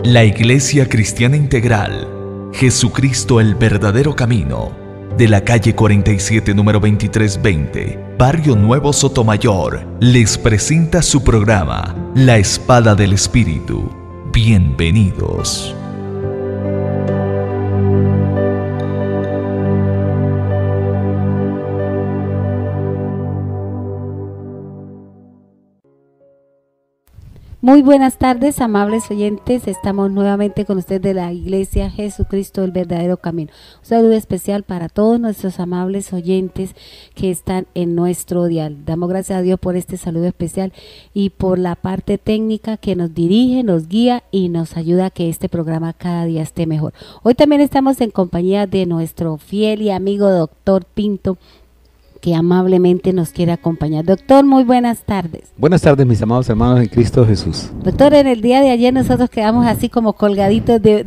La Iglesia Cristiana Integral, Jesucristo el verdadero camino, de la calle 47 número 2320, Barrio Nuevo Sotomayor, les presenta su programa, La Espada del Espíritu. Bienvenidos. Muy buenas tardes, amables oyentes. Estamos nuevamente con ustedes de la Iglesia Jesucristo, el verdadero camino. Un saludo especial para todos nuestros amables oyentes que están en nuestro dial. Damos gracias a Dios por este saludo especial y por la parte técnica que nos dirige, nos guía y nos ayuda a que este programa cada día esté mejor. Hoy también estamos en compañía de nuestro fiel y amigo doctor Pinto, que amablemente nos quiere acompañar. Doctor, muy buenas tardes. Buenas tardes, mis amados hermanos en Cristo Jesús. Doctor, en el día de ayer nosotros quedamos así como colgaditos de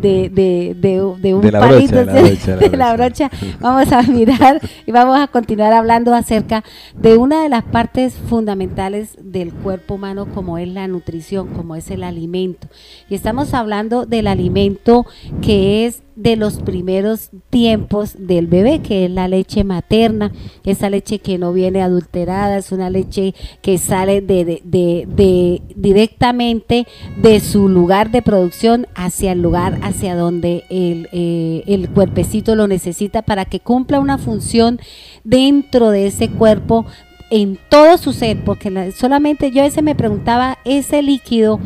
un palito de la brocha. Vamos a mirar y vamos a continuar hablando acerca de una de las partes fundamentales del cuerpo humano, como es la nutrición, como es el alimento. Y estamos hablando del alimento que es de los primeros tiempos del bebé, que es la leche materna, esa leche que no viene adulterada, es una leche que sale directamente de su lugar de producción hacia el lugar hacia donde el cuerpecito lo necesita para que cumpla una función dentro de ese cuerpo en todo su ser, porque solamente yo a veces me preguntaba, ese líquido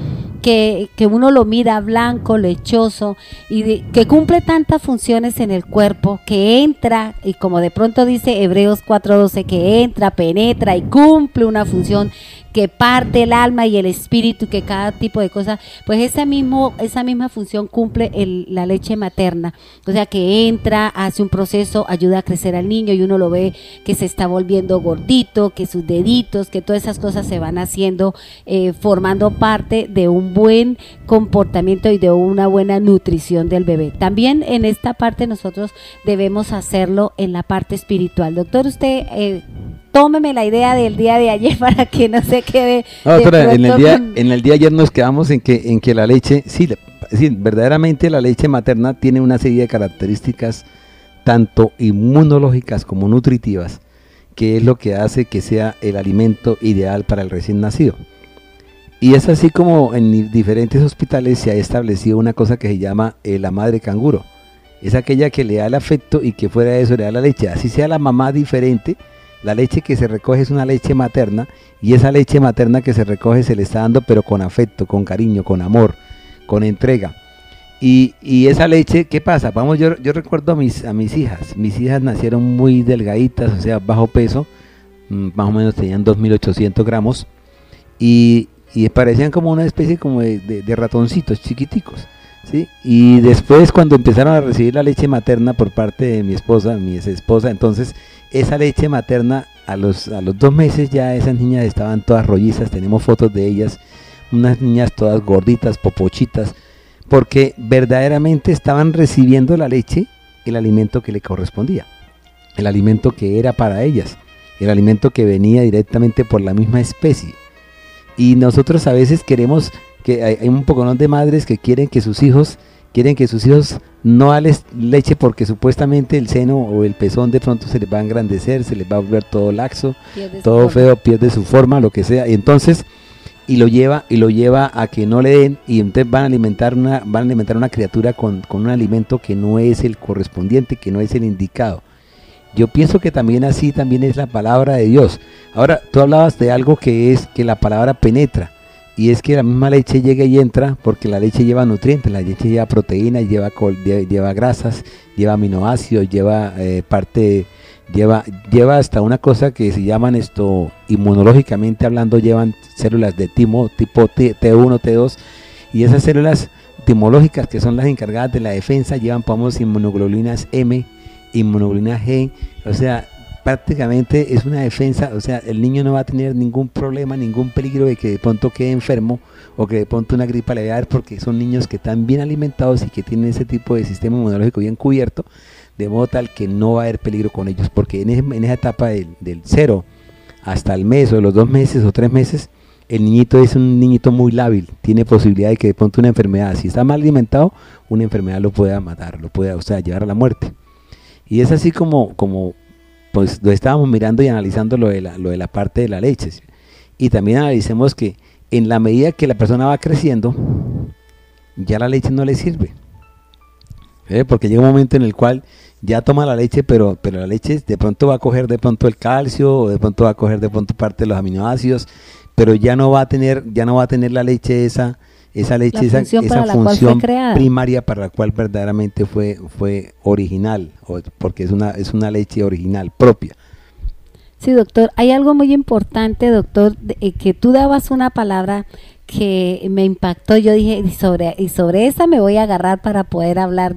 que uno lo mira blanco, lechoso, y que cumple tantas funciones en el cuerpo, que entra, y como de pronto dice Hebreos 4:12, que entra, penetra y cumple una función, que parte el alma y el espíritu, que cada tipo de cosa, pues esa misma función cumple la leche materna, o sea que entra, hace un proceso, ayuda a crecer al niño y uno lo ve que se está volviendo gordito, que sus deditos, que todas esas cosas se van haciendo, formando parte de un buen comportamiento y de una buena nutrición del bebé. También en esta parte nosotros debemos hacerlo en la parte espiritual. Doctor, usted tómeme la idea del día de ayer para que no se quede. No, doctora, en el día de ayer nos quedamos en que la leche, sí, verdaderamente la leche materna tiene una serie de características tanto inmunológicas como nutritivas, que es lo que hace que sea el alimento ideal para el recién nacido. Y es así como en diferentes hospitales se ha establecido una cosa que se llama la madre canguro. Es aquella que le da el afecto y que fuera de eso le da la leche. Así sea la mamá diferente, la leche que se recoge es una leche materna, y esa leche materna que se recoge se le está dando pero con afecto, con cariño, con amor, con entrega. Y esa leche, ¿qué pasa? Vamos, yo recuerdo a mis hijas nacieron muy delgaditas, o sea, bajo peso, más o menos tenían 2.800 gramos, y parecían como una especie como de ratoncitos chiquiticos, ¿sí? Y después cuando empezaron a recibir la leche materna por parte de mi ex esposa, entonces esa leche materna a los 2 meses ya esas niñas estaban todas rollizas, tenemos fotos de ellas, unas niñas todas gorditas, popochitas, porque verdaderamente estaban recibiendo la leche, el alimento que le correspondía, el alimento que era para ellas, el alimento que venía directamente por la misma especie. Y nosotros a veces queremos, que hay un poco de madres que quieren que sus hijos no den leche porque supuestamente el seno o el pezón de pronto se les va a engrandecer, se les va a volver todo laxo, todo feo, pierde su forma, lo que sea, y entonces y lo lleva a que no le den, y entonces van a alimentar una criatura con un alimento que no es el correspondiente, que no es el indicado. Yo pienso que también así también es la palabra de Dios. Ahora, tú hablabas de algo que es que la palabra penetra, y es que la misma leche llega y entra, porque la leche lleva nutrientes, la leche lleva proteínas, lleva grasas, lleva aminoácidos, lleva hasta una cosa que se llaman inmunológicamente hablando, llevan células de timo tipo T1, T2, y esas células timológicas que son las encargadas de la defensa llevan, inmunoglobulinas M, inmunoglobulina G, o sea, prácticamente es una defensa, o sea, el niño no va a tener ningún problema, ningún peligro de que de pronto quede enfermo o que de pronto una gripa le vaya a dar, porque son niños que están bien alimentados y que tienen ese tipo de sistema inmunológico bien cubierto, de modo tal que no va a haber peligro con ellos, porque en esa etapa del 0 hasta el mes o los 2 meses o 3 meses, el niñito es un niñito muy lábil, tiene posibilidad de que de pronto una enfermedad, si está mal alimentado, una enfermedad lo pueda matar, lo pueda, o sea, llevar a la muerte. Y es así como pues lo estábamos mirando y analizando lo de la parte de la leche. ¿Sí? Y también analicemos que en la medida que la persona va creciendo, ya la leche no le sirve. Porque llega un momento en el cual ya toma la leche, pero la leche de pronto va a coger de pronto el calcio, o de pronto va a coger de pronto parte de los aminoácidos, pero ya no va a tener la leche esa función primaria para la cual verdaderamente fue original, porque es una leche original propia. Sí, doctor, hay algo muy importante, doctor, que tú dabas una palabra que me impactó. Yo dije, y sobre esa me voy a agarrar para poder hablar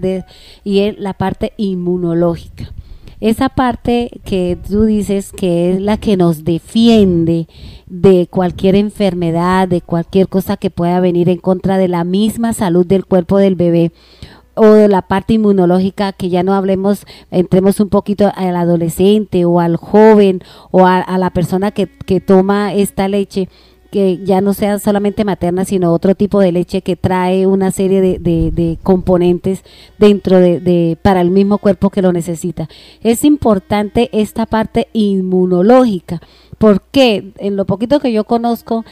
y es la parte inmunológica. Esa parte que tú dices que es la que nos defiende de cualquier enfermedad, de cualquier cosa que pueda venir en contra de la misma salud del cuerpo del bebé, o de la parte inmunológica, que ya no hablemos, entremos un poquito al adolescente o al joven o a la persona que toma esta leche, que ya no sea solamente materna, sino otro tipo de leche que trae una serie de componentes dentro para el mismo cuerpo que lo necesita. Es importante esta parte inmunológica, porque en lo poquito que yo conozco,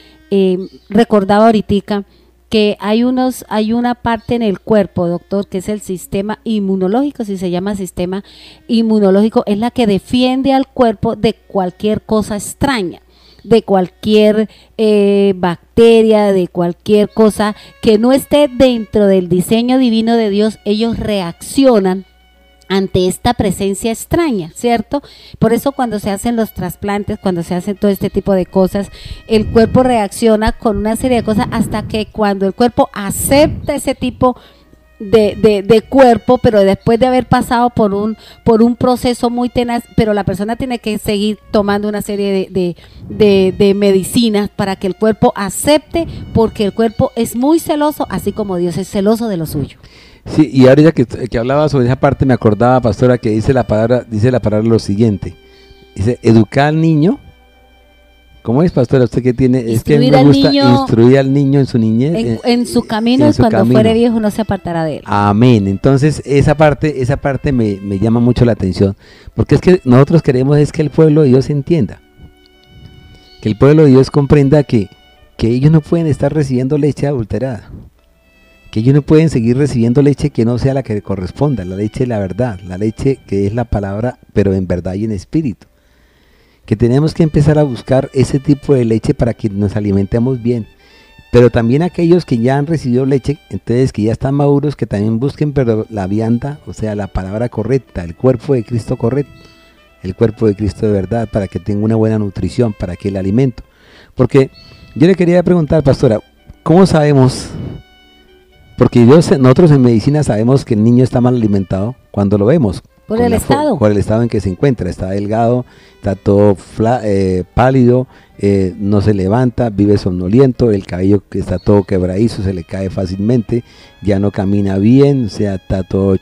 recordaba ahorita que hay una parte en el cuerpo, doctor, que es el sistema inmunológico. Si se llama sistema inmunológico, es la que defiende al cuerpo de cualquier cosa extraña, de cualquier bacteria, de cualquier cosa que no esté dentro del diseño divino de Dios. Ellos reaccionan ante esta presencia extraña, ¿cierto? Por eso cuando se hacen los trasplantes, cuando se hacen todo este tipo de cosas, el cuerpo reacciona con una serie de cosas hasta que cuando el cuerpo acepta ese tipo de cuerpo, pero después de haber pasado por un proceso muy tenaz, pero la persona tiene que seguir tomando una serie de medicinas para que el cuerpo acepte, porque el cuerpo es muy celoso, así como Dios es celoso de lo suyo. Sí, y ahora ya que hablaba sobre esa parte, me acordaba, pastora, que dice la palabra lo siguiente, dice, educar al niño. ¿Cómo es, pastora? ¿Usted qué tiene? Es que me gusta instruir al niño en su niñez. En su camino, y cuando fuere viejo no se apartará de él. Amén. Entonces, esa parte me llama mucho la atención, porque es que nosotros queremos es que el pueblo de Dios entienda, que el pueblo de Dios comprenda que ellos no pueden estar recibiendo leche adulterada, que ellos no pueden seguir recibiendo leche que no sea la que corresponda, la leche de la verdad, la leche que es la palabra, pero en verdad y en espíritu. Que tenemos que empezar a buscar ese tipo de leche para que nos alimentemos bien. Pero también aquellos que ya han recibido leche, entonces que ya están maduros, que también busquen pero la vianda, o sea, la palabra correcta, el cuerpo de Cristo correcto, el cuerpo de Cristo de verdad, para que tenga una buena nutrición, para que el alimento. Porque yo le quería preguntar, pastora, ¿cómo sabemos? Porque nosotros en medicina sabemos que el niño está mal alimentado cuando lo vemos. Por el estado. Por el estado en que se encuentra. Está delgado, está todo pálido, no se levanta, vive somnoliento, el cabello que está todo quebradizo, se le cae fácilmente, ya no camina bien, o sea, está todo,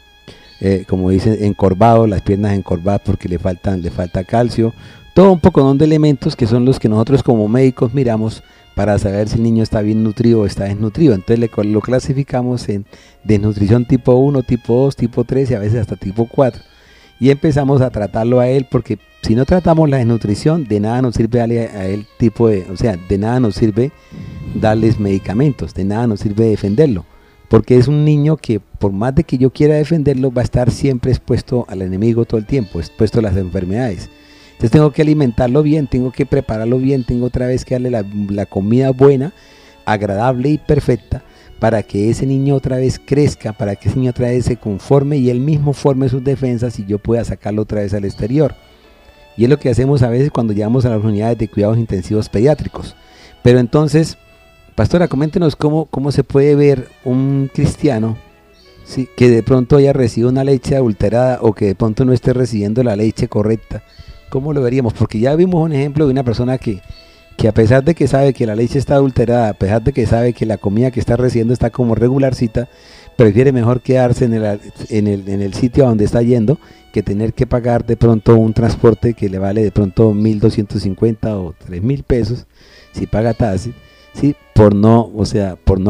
como dicen, encorvado, las piernas encorvadas porque le falta calcio. Todo un poco de elementos que son los que nosotros como médicos miramos para saber si el niño está bien nutrido o está desnutrido. Entonces lo clasificamos en desnutrición tipo 1, tipo 2, tipo 3 y a veces hasta tipo 4. Y empezamos a tratarlo a él, porque si no tratamos la desnutrición, de nada nos sirve darle a él de nada nos sirve darles medicamentos, de nada nos sirve defenderlo, porque es un niño que por más de que yo quiera defenderlo, va a estar siempre expuesto al enemigo todo el tiempo, expuesto a las enfermedades. Entonces tengo que alimentarlo bien, tengo que prepararlo bien, tengo otra vez que darle la comida buena, agradable y perfecta, para que ese niño otra vez crezca, para que ese niño otra vez se conforme y él mismo forme sus defensas y yo pueda sacarlo otra vez al exterior. Y es lo que hacemos a veces cuando llegamos a las unidades de cuidados intensivos pediátricos. Pero entonces, pastora, coméntenos cómo se puede ver un cristiano, ¿sí?, que de pronto haya recibido una leche adulterada o que de pronto no esté recibiendo la leche correcta. ¿Cómo lo veríamos? Porque ya vimos un ejemplo de una persona que a pesar de que sabe que la leche está adulterada, a pesar de que sabe que la comida que está recibiendo está como regularcita, prefiere mejor quedarse en el sitio a donde está yendo que tener que pagar de pronto un transporte que le vale de pronto 1.250 o 3.000 pesos, si paga taxes, ¿sí? Por no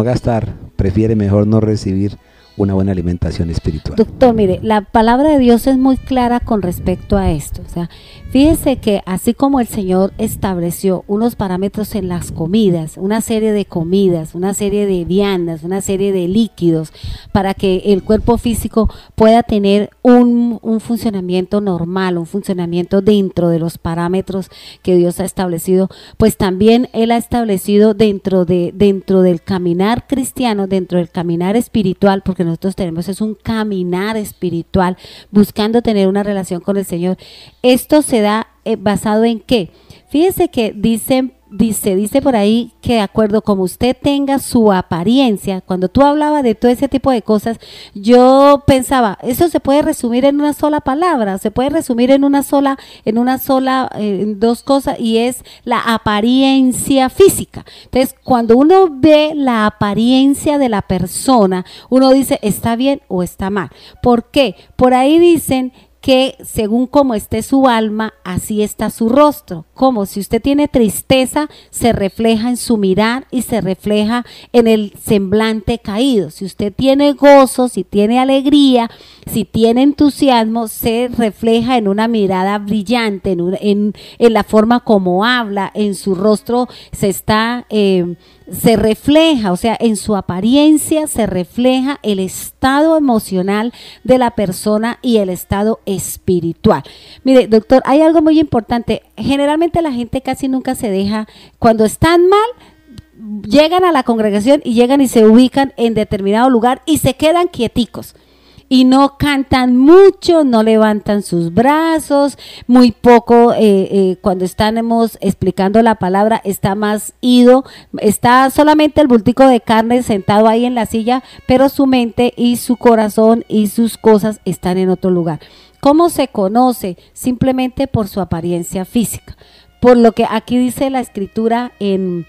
gastar, prefiere mejor no recibir una buena alimentación espiritual. Doctor, mire, la palabra de Dios es muy clara con respecto a esto. O sea, fíjese que así como el Señor estableció unos parámetros en las comidas, una serie de comidas, una serie de viandas, una serie de líquidos, para que el cuerpo físico pueda tener un funcionamiento normal, un funcionamiento dentro de los parámetros que Dios ha establecido, pues también Él ha establecido dentro del caminar cristiano, dentro del caminar espiritual, porque nosotros tenemos es un caminar espiritual, buscando tener una relación con el Señor. Esto se da basado en qué. Fíjese que dice por ahí que de acuerdo como usted tenga su apariencia, cuando tú hablabas de todo ese tipo de cosas, yo pensaba, eso se puede resumir en una sola palabra, se puede resumir en dos cosas, y es la apariencia física. Entonces, cuando uno ve la apariencia de la persona, uno dice, ¿está bien o está mal? ¿Por qué? Por ahí dicen que según como esté su alma, así está su rostro. Como si usted tiene tristeza, se refleja en su mirar y se refleja en el semblante caído. Si usted tiene gozo, si tiene alegría, si tiene entusiasmo, se refleja en una mirada brillante, en la forma como habla, en su rostro se refleja, o sea, en su apariencia se refleja el estado emocional de la persona y el estado espiritual. Mire, doctor, hay algo muy importante. Generalmente la gente casi nunca se deja, cuando están mal, llegan a la congregación y llegan y se ubican en determinado lugar y se quedan quieticos. Y no cantan mucho, no levantan sus brazos, muy poco, cuando estamos explicando la palabra está más ido, está solamente el bultico de carne sentado ahí en la silla, pero su mente y su corazón y sus cosas están en otro lugar. ¿Cómo se conoce? Simplemente por su apariencia física, por lo que aquí dice la escritura en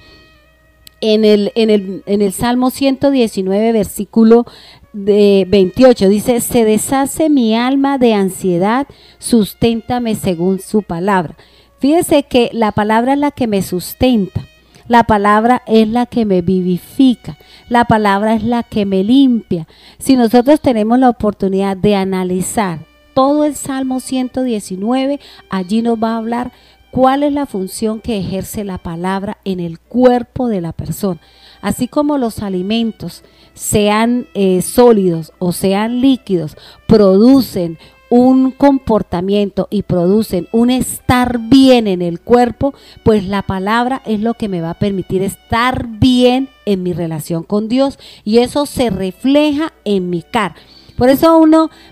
el Salmo 119, versículo de 28, dice, se deshace mi alma de ansiedad, susténtame según su palabra. Fíjese que la palabra es la que me sustenta, la palabra es la que me vivifica, la palabra es la que me limpia. Si nosotros tenemos la oportunidad de analizar todo el Salmo 119, allí nos va a hablar cuál es la función que ejerce la palabra en el cuerpo de la persona. Así como los alimentos, sean sólidos o sean líquidos, producen un comportamiento y producen un estar bien en el cuerpo, pues la palabra es lo que me va a permitir estar bien en mi relación con Dios, y eso se refleja en mi cara. Por eso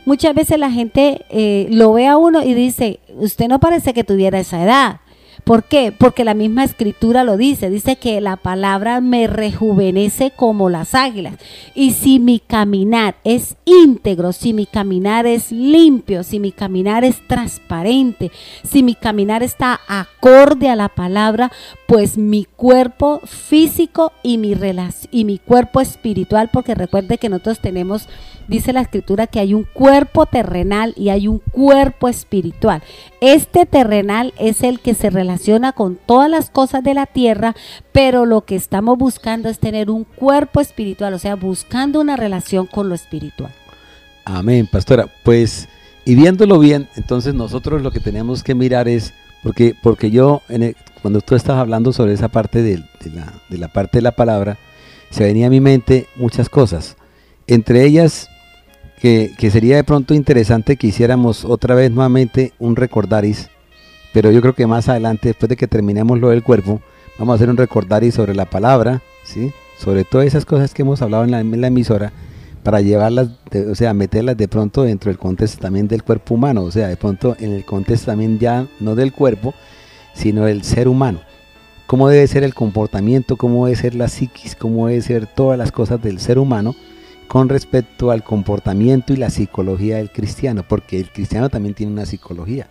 muchas veces la gente lo ve a uno y dice, usted no parece que tuviera esa edad. ¿Por qué? Porque la misma escritura lo dice que la palabra me rejuvenece como las águilas. Y si mi caminar es íntegro, si mi caminar es limpio, si mi caminar es transparente, si mi caminar está acorde a la palabra, pues mi cuerpo físico y mi cuerpo espiritual, porque recuerde que nosotros tenemos, dice la escritura, que hay un cuerpo terrenal y hay un cuerpo espiritual. Este terrenal es el que se relaciona con todas las cosas de la tierra, pero lo que estamos buscando es tener un cuerpo espiritual, o sea, buscando una relación con lo espiritual. Amén, pastora. Pues, y viéndolo bien, entonces nosotros lo que tenemos que mirar es, porque yo, cuando tú estás hablando sobre esa parte de la parte de la palabra, se venía a mi mente muchas cosas, entre ellas que sería de pronto interesante que hiciéramos otra vez nuevamente un recordaris, pero yo creo que más adelante, después de que terminemos lo del cuerpo, vamos a hacer un recordaris sobre la palabra, ¿sí? Sobre todas esas cosas que hemos hablado en la emisora, para llevarlas, o sea, meterlas de pronto dentro del contexto también del cuerpo humano, o sea, de pronto en el contexto también ya no del cuerpo, sino del ser humano. Cómo debe ser el comportamiento, cómo debe ser la psiquis, cómo debe ser todas las cosas del ser humano con respecto al comportamiento y la psicología del cristiano, porque el cristiano también tiene una psicología.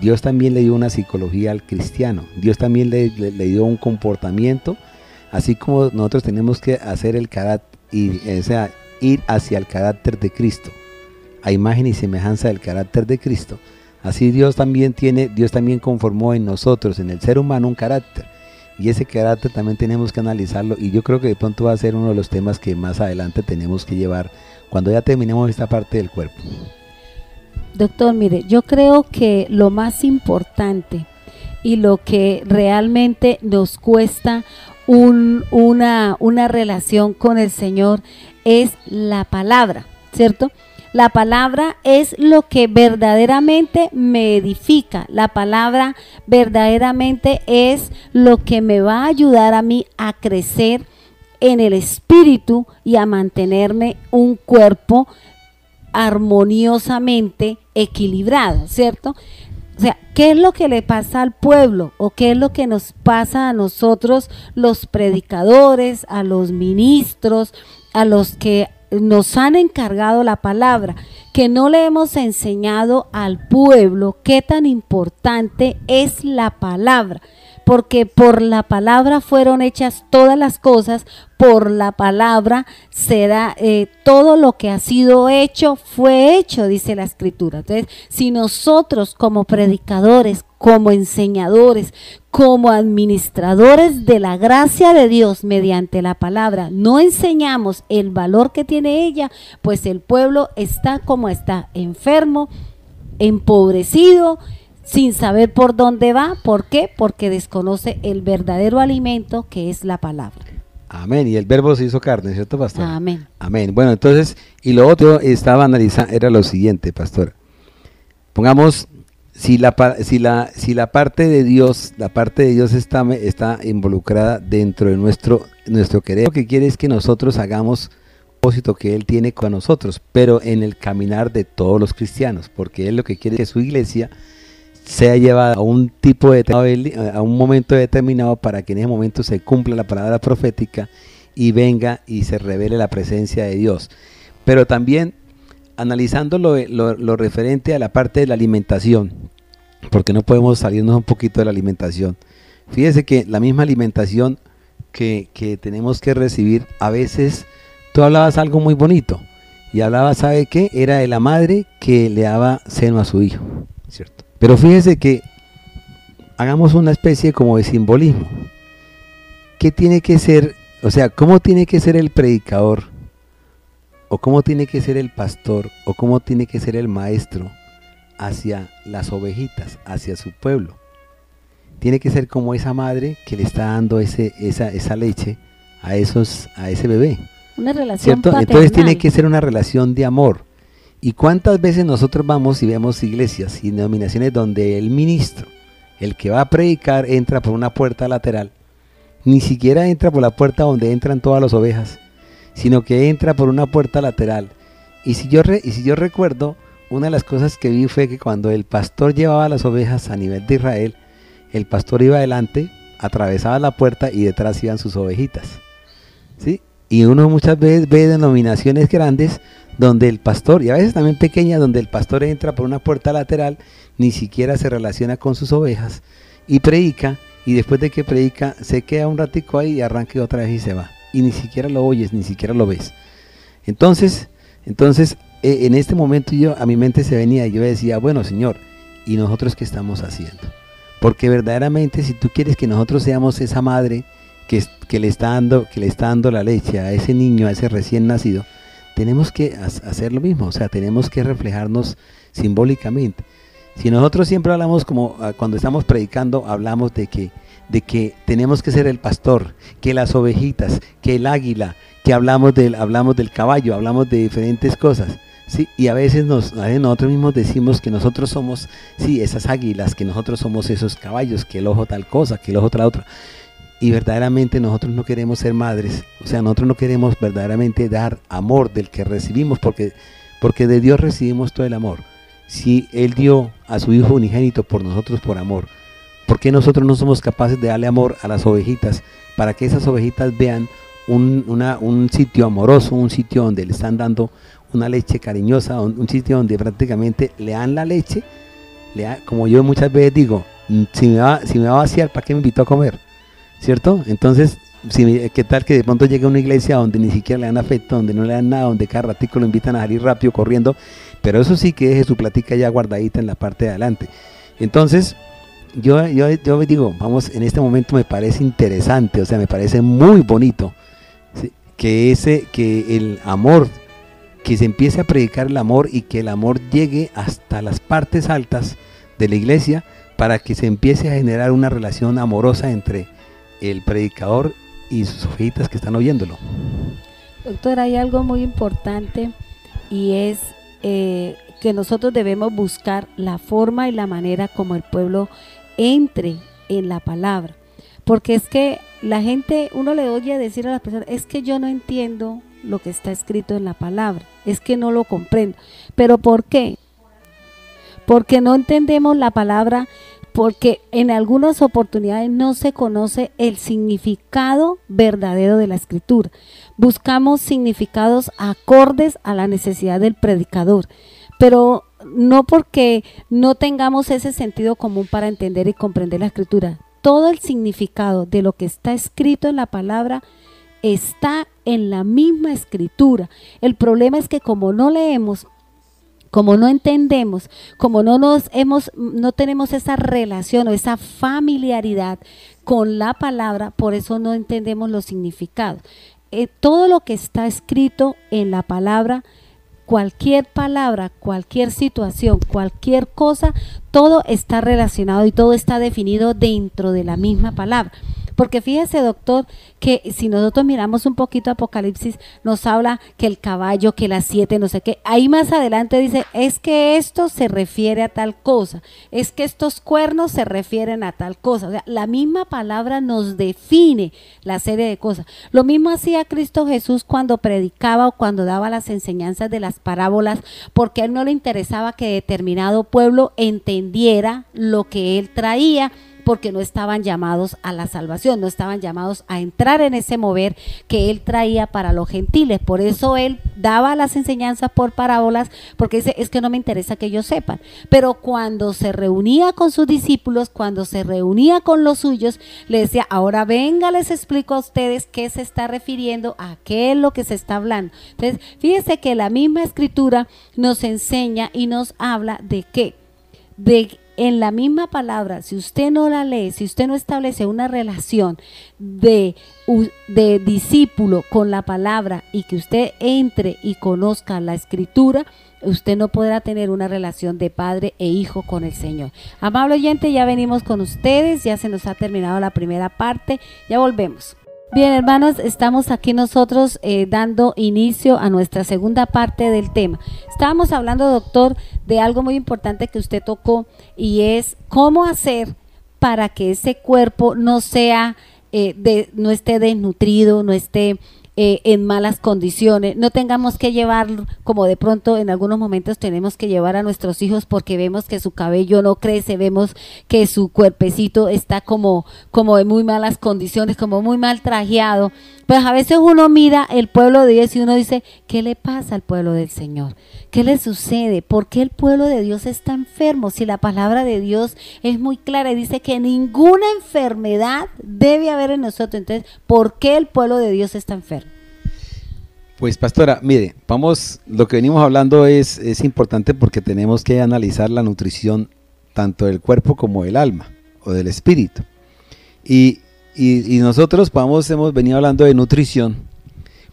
Dios también le dio una psicología al cristiano, Dios también le dio un comportamiento, así como nosotros tenemos que hacer el carácter, o sea, ir hacia el carácter de Cristo, a imagen y semejanza del carácter de Cristo. Así Dios también conformó en nosotros, en el ser humano, un carácter, Y ese carácter también tenemos que analizarlo, y yo creo que de pronto va a ser uno de los temas que más adelante tenemos que llevar cuando ya terminemos esta parte del cuerpo. Doctor, mire, yo creo que lo más importante y lo que realmente nos cuesta una relación con el Señor es la palabra, ¿cierto? La palabra es lo que verdaderamente me edifica. La palabra verdaderamente es lo que me va a ayudar a mí a crecer en el espíritu y a mantenerme un cuerpo armoniosamente equilibrado, ¿cierto? O sea, ¿qué es lo que le pasa al pueblo? ¿O qué es lo que nos pasa a nosotros, los predicadores, a los ministros, a los que nos han encargado la palabra? Que no le hemos enseñado al pueblo qué tan importante es la palabra, porque por la palabra fueron hechas todas las cosas, por la palabra será todo lo que ha sido hecho, fue hecho, dice la Escritura. Entonces, si nosotros como predicadores, como enseñadores, como administradores de la gracia de Dios mediante la palabra, no enseñamos el valor que tiene ella, pues el pueblo está como está, enfermo, empobrecido, sin saber por dónde va. ¿Por qué? Porque desconoce el verdadero alimento, que es la palabra. Amén. Y el verbo se hizo carne, ¿cierto, pastor? Amén. Amén. Bueno, entonces, y lo otro estaba analizando, era lo siguiente, pastor. Pongamos, si la parte de Dios, está involucrada dentro de nuestro querer, lo que quiere es que nosotros hagamos el propósito que Él tiene con nosotros, pero en el caminar de todos los cristianos, porque Él lo que quiere es que su iglesia sea llevada a un tipo de a un momento determinado, para que en ese momento se cumpla la palabra profética y venga y se revele la presencia de Dios. Pero también analizando lo referente a la parte de la alimentación, porque no podemos salirnos un poquito de la alimentación. Fíjese que la misma alimentación que tenemos que recibir, a veces tú hablabas algo muy bonito y hablabas, ¿sabe qué? Era de la madre que le daba seno a su hijo, ¿cierto? Pero fíjese que hagamos una especie como de simbolismo. ¿Qué tiene que ser, o sea, cómo tiene que ser el predicador, o cómo tiene que ser el pastor, o cómo tiene que ser el maestro hacia las ovejitas, hacia su pueblo? Tiene que ser como esa madre que le está dando esa leche a ese bebé. Una relación ¿cierto? paternal. Entonces tiene que ser una relación de amor. ¿Y cuántas veces nosotros vamos y vemos iglesias y denominaciones donde el ministro, el que va a predicar, entra por una puerta lateral? Ni siquiera entra por la puerta donde entran todas las ovejas, sino que entra por una puerta lateral. Y si yo recuerdo, una de las cosas que vi fue que cuando el pastor llevaba las ovejas a nivel de Israel, el pastor iba adelante, atravesaba la puerta y detrás iban sus ovejitas, ¿sí? Y uno muchas veces ve denominaciones grandes donde el pastor, y a veces también pequeñas, donde el pastor entra por una puerta lateral, ni siquiera se relaciona con sus ovejas y predica, y después de que predica se queda un ratico ahí y arranca otra vez y se va, y ni siquiera lo oyes, ni siquiera lo ves. Entonces en este momento a mi mente se venía y yo decía, bueno, Señor, ¿y nosotros qué estamos haciendo? Porque verdaderamente, si tú quieres que nosotros seamos esa madre que le está dando la leche a ese niño, a ese recién nacido, tenemos que hacer lo mismo, o sea, tenemos que reflejarnos simbólicamente. Si nosotros siempre hablamos, como cuando estamos predicando, hablamos de que tenemos que ser el pastor, que las ovejitas, que el águila, que hablamos del caballo, hablamos de diferentes cosas, ¿sí? Y a veces nosotros mismos decimos que nosotros somos, sí, esas águilas, que nosotros somos esos caballos, que el ojo tal cosa, que el ojo tal otra. Y verdaderamente nosotros no queremos ser madres, o sea, nosotros no queremos verdaderamente dar amor del que recibimos, porque de Dios recibimos todo el amor. Si Él dio a su Hijo unigénito por nosotros por amor, ¿por qué nosotros no somos capaces de darle amor a las ovejitas, para que esas ovejitas vean un sitio amoroso, un sitio donde le están dando una leche cariñosa, un sitio donde prácticamente le dan la leche, como yo muchas veces digo, si me va a vaciar, ¿para qué me invitó a comer? ¿Cierto? Entonces, ¿qué tal que de pronto llegue a una iglesia donde ni siquiera le dan afecto, donde no le dan nada, donde cada ratico lo invitan a salir rápido, corriendo? Pero eso sí, que deje su platica ya guardadita en la parte de adelante. Entonces, yo digo, vamos, en este momento me parece interesante, o sea, me parece muy bonito, ¿sí? Que el amor, que se empiece a predicar el amor y que el amor llegue hasta las partes altas de la iglesia para que se empiece a generar una relación amorosa entre el predicador y sus ovejitas que están oyéndolo. Doctor, hay algo muy importante y es que nosotros debemos buscar la forma y la manera como el pueblo entre en la palabra, porque es que la gente, uno le oye decir a las personas, es que yo no entiendo lo que está escrito en la palabra, es que no lo comprendo. ¿Pero por qué? Porque no entendemos la palabra, porque en algunas oportunidades no se conoce el significado verdadero de la escritura. Buscamos significados acordes a la necesidad del predicador, pero no porque no tengamos ese sentido común para entender y comprender la escritura. Todo el significado de lo que está escrito en la palabra está en la misma escritura. El problema es que como no leemos, como no entendemos, como no tenemos esa relación o esa familiaridad con la palabra, por eso no entendemos los significados. Todo lo que está escrito en la palabra, cualquier situación, cualquier cosa, todo está relacionado y todo está definido dentro de la misma palabra. Porque fíjese, doctor, que si nosotros miramos un poquito Apocalipsis, nos habla que el caballo, que las 7, no sé qué. Ahí más adelante dice, es que esto se refiere a tal cosa, es que estos cuernos se refieren a tal cosa. O sea, la misma palabra nos define la serie de cosas. Lo mismo hacía Cristo Jesús cuando predicaba o cuando daba las enseñanzas de las parábolas, porque a él no le interesaba que determinado pueblo entendiera lo que él traía, porque no estaban llamados a la salvación, no estaban llamados a entrar en ese mover que él traía para los gentiles. Por eso él daba las enseñanzas por parábolas, porque dice, es que no me interesa que ellos sepan. Pero cuando se reunía con sus discípulos, cuando se reunía con los suyos, le decía, ahora venga, les explico a ustedes qué se está refiriendo, a qué es lo que se está hablando. Entonces, fíjese que la misma escritura nos enseña y nos habla de qué, en la misma palabra, si usted no la lee, si usted no establece una relación de discípulo con la palabra y que usted entre y conozca la escritura, usted no podrá tener una relación de padre e hijo con el Señor. Amable oyente, ya venimos con ustedes, ya se nos ha terminado la primera parte, ya volvemos. Bien, hermanos, estamos aquí nosotros dando inicio a nuestra segunda parte del tema. Estábamos hablando, doctor, de algo muy importante que usted tocó, y es cómo hacer para que ese cuerpo no sea, no esté desnutrido, no esté en malas condiciones, no tengamos que llevar, como de pronto en algunos momentos tenemos que llevar a nuestros hijos porque vemos que su cabello no crece, vemos que su cuerpecito está como en muy malas condiciones, como muy mal trajeado. Pues a veces uno mira el pueblo de Dios y uno dice, ¿qué le pasa al pueblo del Señor? ¿Qué le sucede? ¿Por qué el pueblo de Dios está enfermo? Si la palabra de Dios es muy clara y dice que ninguna enfermedad debe haber en nosotros. Entonces, ¿por qué el pueblo de Dios está enfermo? Pues pastora, mire, lo que venimos hablando es importante porque tenemos que analizar la nutrición tanto del cuerpo como del alma o del espíritu. Y nosotros hemos venido hablando de nutrición,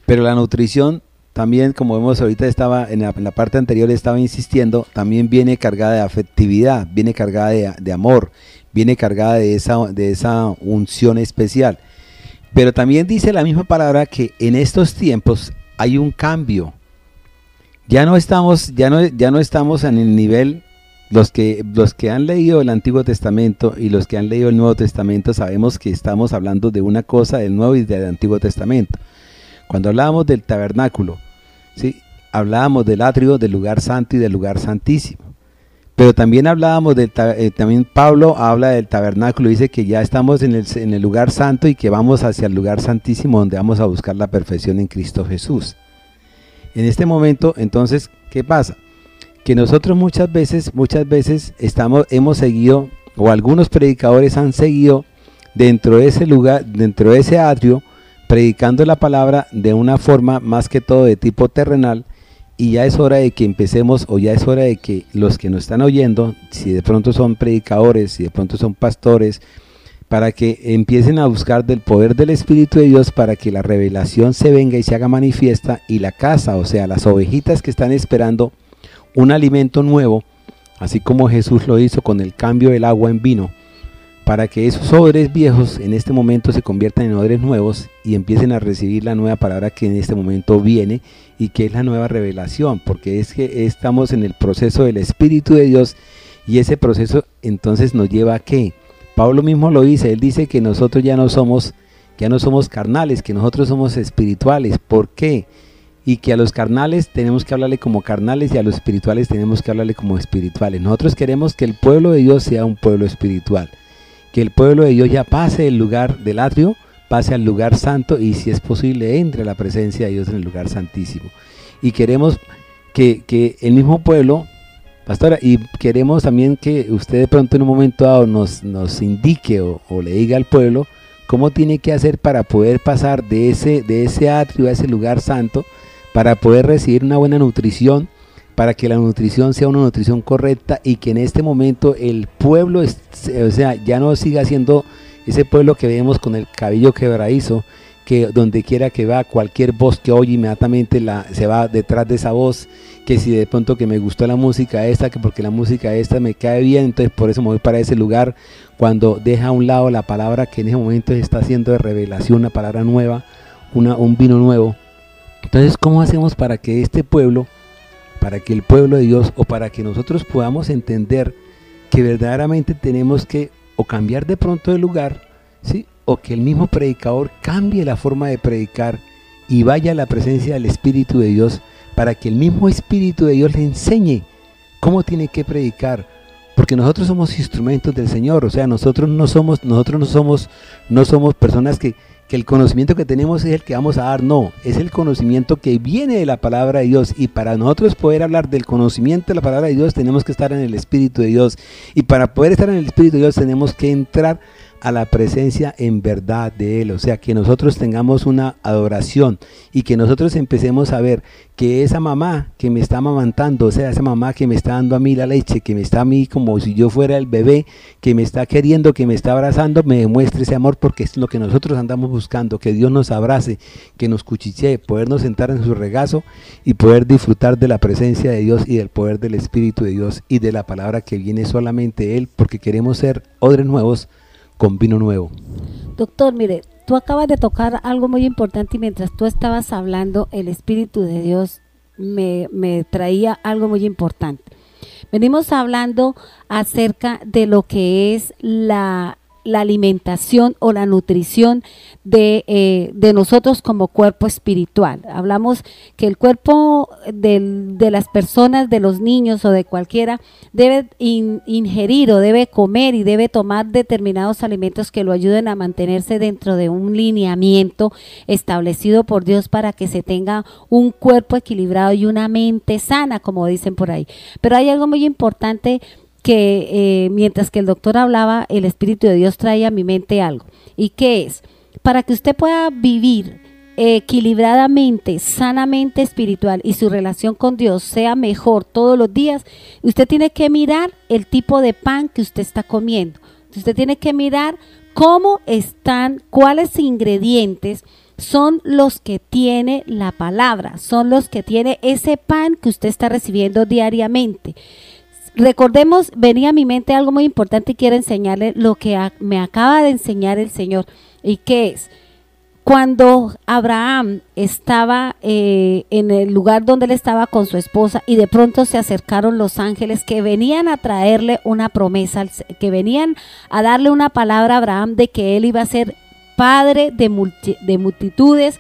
pero la nutrición también, como vemos ahorita, en la parte anterior estaba insistiendo, también viene cargada de afectividad, viene cargada de amor, viene cargada de esa unción especial. Pero también dice la misma palabra que en estos tiempos hay un cambio. Ya no estamos en el nivel, los que han leído el Antiguo Testamento y los que han leído el Nuevo Testamento sabemos que estamos hablando de una cosa del Nuevo y del Antiguo Testamento. Cuando hablábamos del tabernáculo, ¿sí?, hablábamos del atrio, del lugar santo y del lugar santísimo. Pero también hablábamos también Pablo habla del tabernáculo, dice que ya estamos en el lugar santo y que vamos hacia el lugar santísimo donde vamos a buscar la perfección en Cristo Jesús. En este momento, entonces, ¿qué pasa? Que nosotros muchas veces hemos seguido, o algunos predicadores han seguido dentro de ese lugar, dentro de ese atrio, predicando la palabra de una forma más que todo de tipo terrenal, y ya es hora de que empecemos, o ya es hora de que los que nos están oyendo, si de pronto son predicadores, si de pronto son pastores, para que empiecen a buscar del poder del Espíritu de Dios para que la revelación se venga y se haga manifiesta, y la casa, o sea, las ovejitas que están esperando un alimento nuevo, así como Jesús lo hizo con el cambio del agua en vino, para que esos odres viejos en este momento se conviertan en odres nuevos y empiecen a recibir la nueva palabra que en este momento viene y que es la nueva revelación, porque es que estamos en el proceso del Espíritu de Dios, y ese proceso entonces nos lleva a ¿qué? Pablo mismo lo dice, él dice que nosotros ya no somos carnales, que nosotros somos espirituales. ¿Por qué? Y que a los carnales tenemos que hablarle como carnales y a los espirituales tenemos que hablarle como espirituales. Nosotros queremos que el pueblo de Dios sea un pueblo espiritual, que el pueblo de Dios ya pase del lugar del atrio, pase al lugar santo, y si es posible entre a la presencia de Dios en el lugar santísimo. Y queremos que el mismo pueblo, pastora, y queremos también que usted de pronto en un momento dado nos indique o le diga al pueblo cómo tiene que hacer para poder pasar de ese atrio a ese lugar santo, para poder recibir una buena nutrición, para que la nutrición sea una nutrición correcta, y que en este momento el pueblo, o sea, ya no siga siendo ese pueblo que vemos con el cabello quebradizo, que donde quiera que va, cualquier voz que oye inmediatamente se va detrás de esa voz, que si de pronto que me gustó la música esta, que porque la música esta me cae bien, entonces por eso me voy para ese lugar, cuando deja a un lado la palabra que en ese momento se está haciendo de revelación, una palabra nueva, un vino nuevo. Entonces, ¿cómo hacemos para que este pueblo, para que el pueblo de Dios, o para que nosotros podamos entender que verdaderamente tenemos que o cambiar de pronto de lugar, ¿sí? O que el mismo predicador cambie la forma de predicar y vaya a la presencia del Espíritu de Dios, para que el mismo Espíritu de Dios le enseñe cómo tiene que predicar, porque nosotros somos instrumentos del Señor. O sea, nosotros no somos personas que el conocimiento que tenemos es el que vamos a dar, no, es el conocimiento que viene de la palabra de Dios, y para nosotros poder hablar del conocimiento de la palabra de Dios tenemos que estar en el Espíritu de Dios, y para poder estar en el Espíritu de Dios tenemos que entrar a la presencia en verdad de Él. O sea, que nosotros tengamos una adoración, y que nosotros empecemos a ver que esa mamá que me está amamantando, o sea, esa mamá que me está dando a mí la leche, que me está a mí como si yo fuera el bebé, que me está queriendo, que me está abrazando, me demuestre ese amor, porque es lo que nosotros andamos buscando, que Dios nos abrace, que nos cuchichee, podernos sentar en su regazo y poder disfrutar de la presencia de Dios y del poder del Espíritu de Dios y de la palabra que viene solamente Él, porque queremos ser odres nuevos con vino nuevo. Doctor, mire, tú acabas de tocar algo muy importante, y mientras tú estabas hablando, el Espíritu de Dios me traía algo muy importante. Venimos hablando acerca de lo que es la alimentación o la nutrición de nosotros como cuerpo espiritual. Hablamos que el cuerpo de las personas, de los niños o de cualquiera, debe ingerir o debe comer y debe tomar determinados alimentos que lo ayuden a mantenerse dentro de un lineamiento establecido por Dios, para que se tenga un cuerpo equilibrado y una mente sana, como dicen por ahí. Pero hay algo muy importante que mientras que el doctor hablaba, el Espíritu de Dios trae a mi mente algo. ¿Y qué es? Para que usted pueda vivir equilibradamente, sanamente espiritual, y su relación con Dios sea mejor todos los días, usted tiene que mirar el tipo de pan que usted está comiendo. Usted tiene que mirar cómo están, cuáles ingredientes son los que tiene la palabra, son los que tiene ese pan que usted está recibiendo diariamente. Recordemos, venía a mi mente algo muy importante, y quiero enseñarle lo que me acaba de enseñar el Señor. ¿Y qué es? Cuando Abraham estaba en el lugar donde él estaba con su esposa, y de pronto se acercaron los ángeles que venían a traerle una promesa, que venían a darle una palabra a Abraham de que él iba a ser padre de multitudes.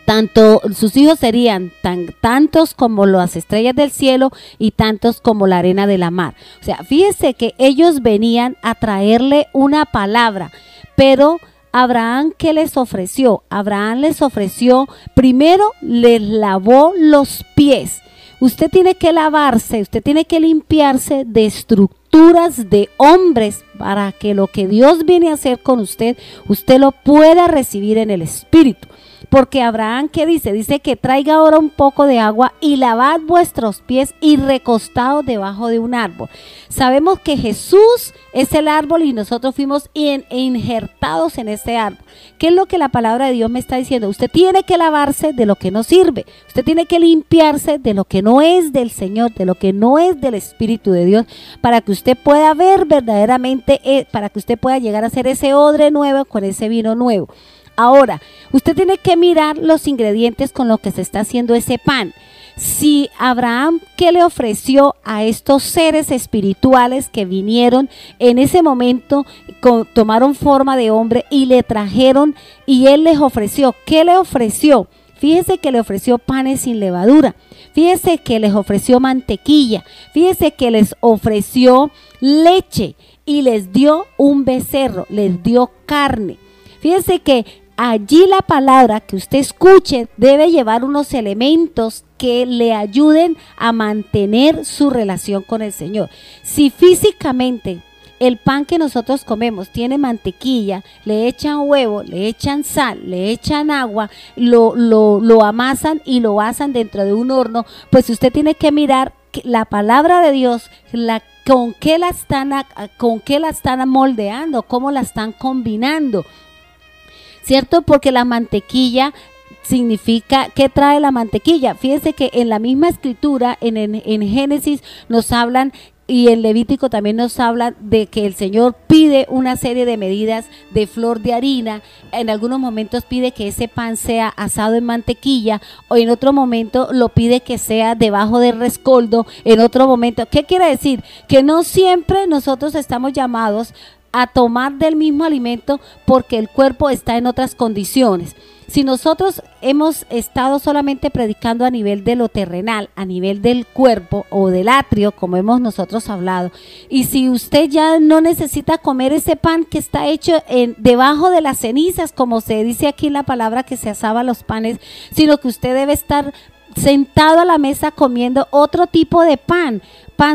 Tanto sus hijos serían tantos como las estrellas del cielo, y tantos como la arena de la mar. O sea, fíjese que ellos venían a traerle una palabra, pero Abraham, ¿qué les ofreció? Abraham les ofreció, primero les lavó los pies. Usted tiene que lavarse, usted tiene que limpiarse de estructuras de hombres para que lo que Dios viene a hacer con usted, usted lo pueda recibir en el Espíritu. Porque Abraham, ¿qué dice? Dice que traiga ahora un poco de agua y lavad vuestros pies y recostados debajo de un árbol. Sabemos que Jesús es el árbol y nosotros fuimos injertados en ese árbol. ¿Qué es lo que la palabra de Dios me está diciendo? Usted tiene que lavarse de lo que no sirve. Usted tiene que limpiarse de lo que no es del Señor, de lo que no es del Espíritu de Dios, para que usted pueda ver verdaderamente, para que usted pueda llegar a ser ese odre nuevo con ese vino nuevo. Ahora, usted tiene que mirar los ingredientes con los que se está haciendo ese pan. Si Abraham, ¿qué le ofreció a estos seres espirituales que vinieron en ese momento, tomaron forma de hombre y le trajeron, y él les ofreció? ¿Qué le ofreció? Fíjese que le ofreció panes sin levadura, fíjese que les ofreció mantequilla, fíjese que les ofreció leche y les dio un becerro, les dio carne. Fíjese que allí la palabra que usted escuche debe llevar unos elementos que le ayuden a mantener su relación con el Señor. Si físicamente el pan que nosotros comemos tiene mantequilla, le echan huevo, le echan sal, le echan agua, lo amasan y lo asan dentro de un horno, pues usted tiene que mirar la palabra de Dios, con qué la están moldeando, cómo la están combinando, ¿cierto? Porque la mantequilla significa, ¿qué trae la mantequilla? Fíjense que en la misma escritura, en Génesis nos hablan, y en Levítico también nos habla de que el Señor pide una serie de medidas de flor de harina. En algunos momentos pide que ese pan sea asado en mantequilla, o en otro momento lo pide que sea debajo del rescoldo, en otro momento. ¿Qué quiere decir? Que no siempre nosotros estamos llamados a tomar del mismo alimento porque el cuerpo está en otras condiciones. Si nosotros hemos estado solamente predicando a nivel de lo terrenal, a nivel del cuerpo o del atrio, como hemos nosotros hablado, y si usted ya no necesita comer ese pan que está hecho debajo de las cenizas, como se dice aquí en la palabra que se asaba los panes, sino que usted debe estar sentado a la mesa comiendo otro tipo de pan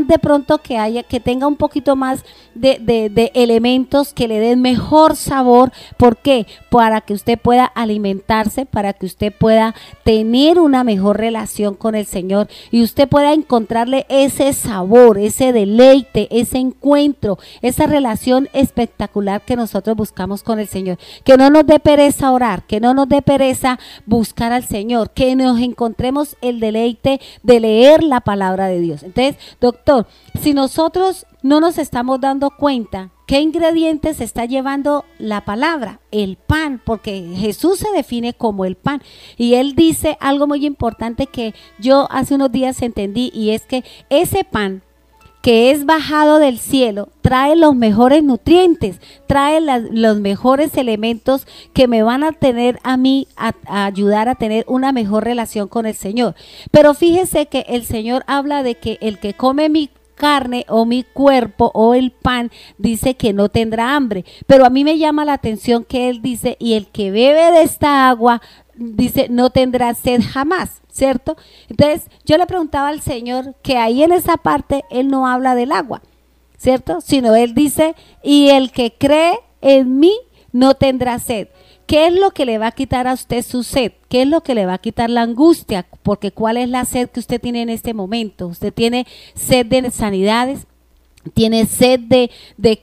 de pronto que tenga un poquito más de elementos que le den mejor sabor. ¿Por qué? Para que usted pueda alimentarse, para que usted pueda tener una mejor relación con el Señor y usted pueda encontrarle ese sabor, ese deleite, ese encuentro, esa relación espectacular que nosotros buscamos con el Señor. Que no nos dé pereza orar, que no nos dé pereza buscar al Señor, que nos encontremos el deleite de leer la palabra de Dios. Entonces, doctor, si nosotros no nos estamos dando cuenta qué ingredientes está llevando la palabra, el pan, porque Jesús se define como el pan, y él dice algo muy importante que yo hace unos días entendí, y es que ese pan que es bajado del cielo trae los mejores nutrientes, trae los mejores elementos que me van a tener a mí, a ayudar a tener una mejor relación con el Señor. Pero fíjese que el Señor habla de que el que come mi carne o mi cuerpo o el pan, dice que no tendrá hambre, pero a mí me llama la atención que él dice, y el que bebe de esta agua, dice, no tendrá sed jamás, ¿cierto? Entonces yo le preguntaba al Señor que ahí en esa parte él no habla del agua, ¿cierto? Sino él dice, y el que cree en mí no tendrá sed. ¿Qué es lo que le va a quitar a usted su sed? ¿Qué es lo que le va a quitar la angustia? Porque ¿cuál es la sed que usted tiene en este momento? Usted tiene sed de sanidades, tiene sed de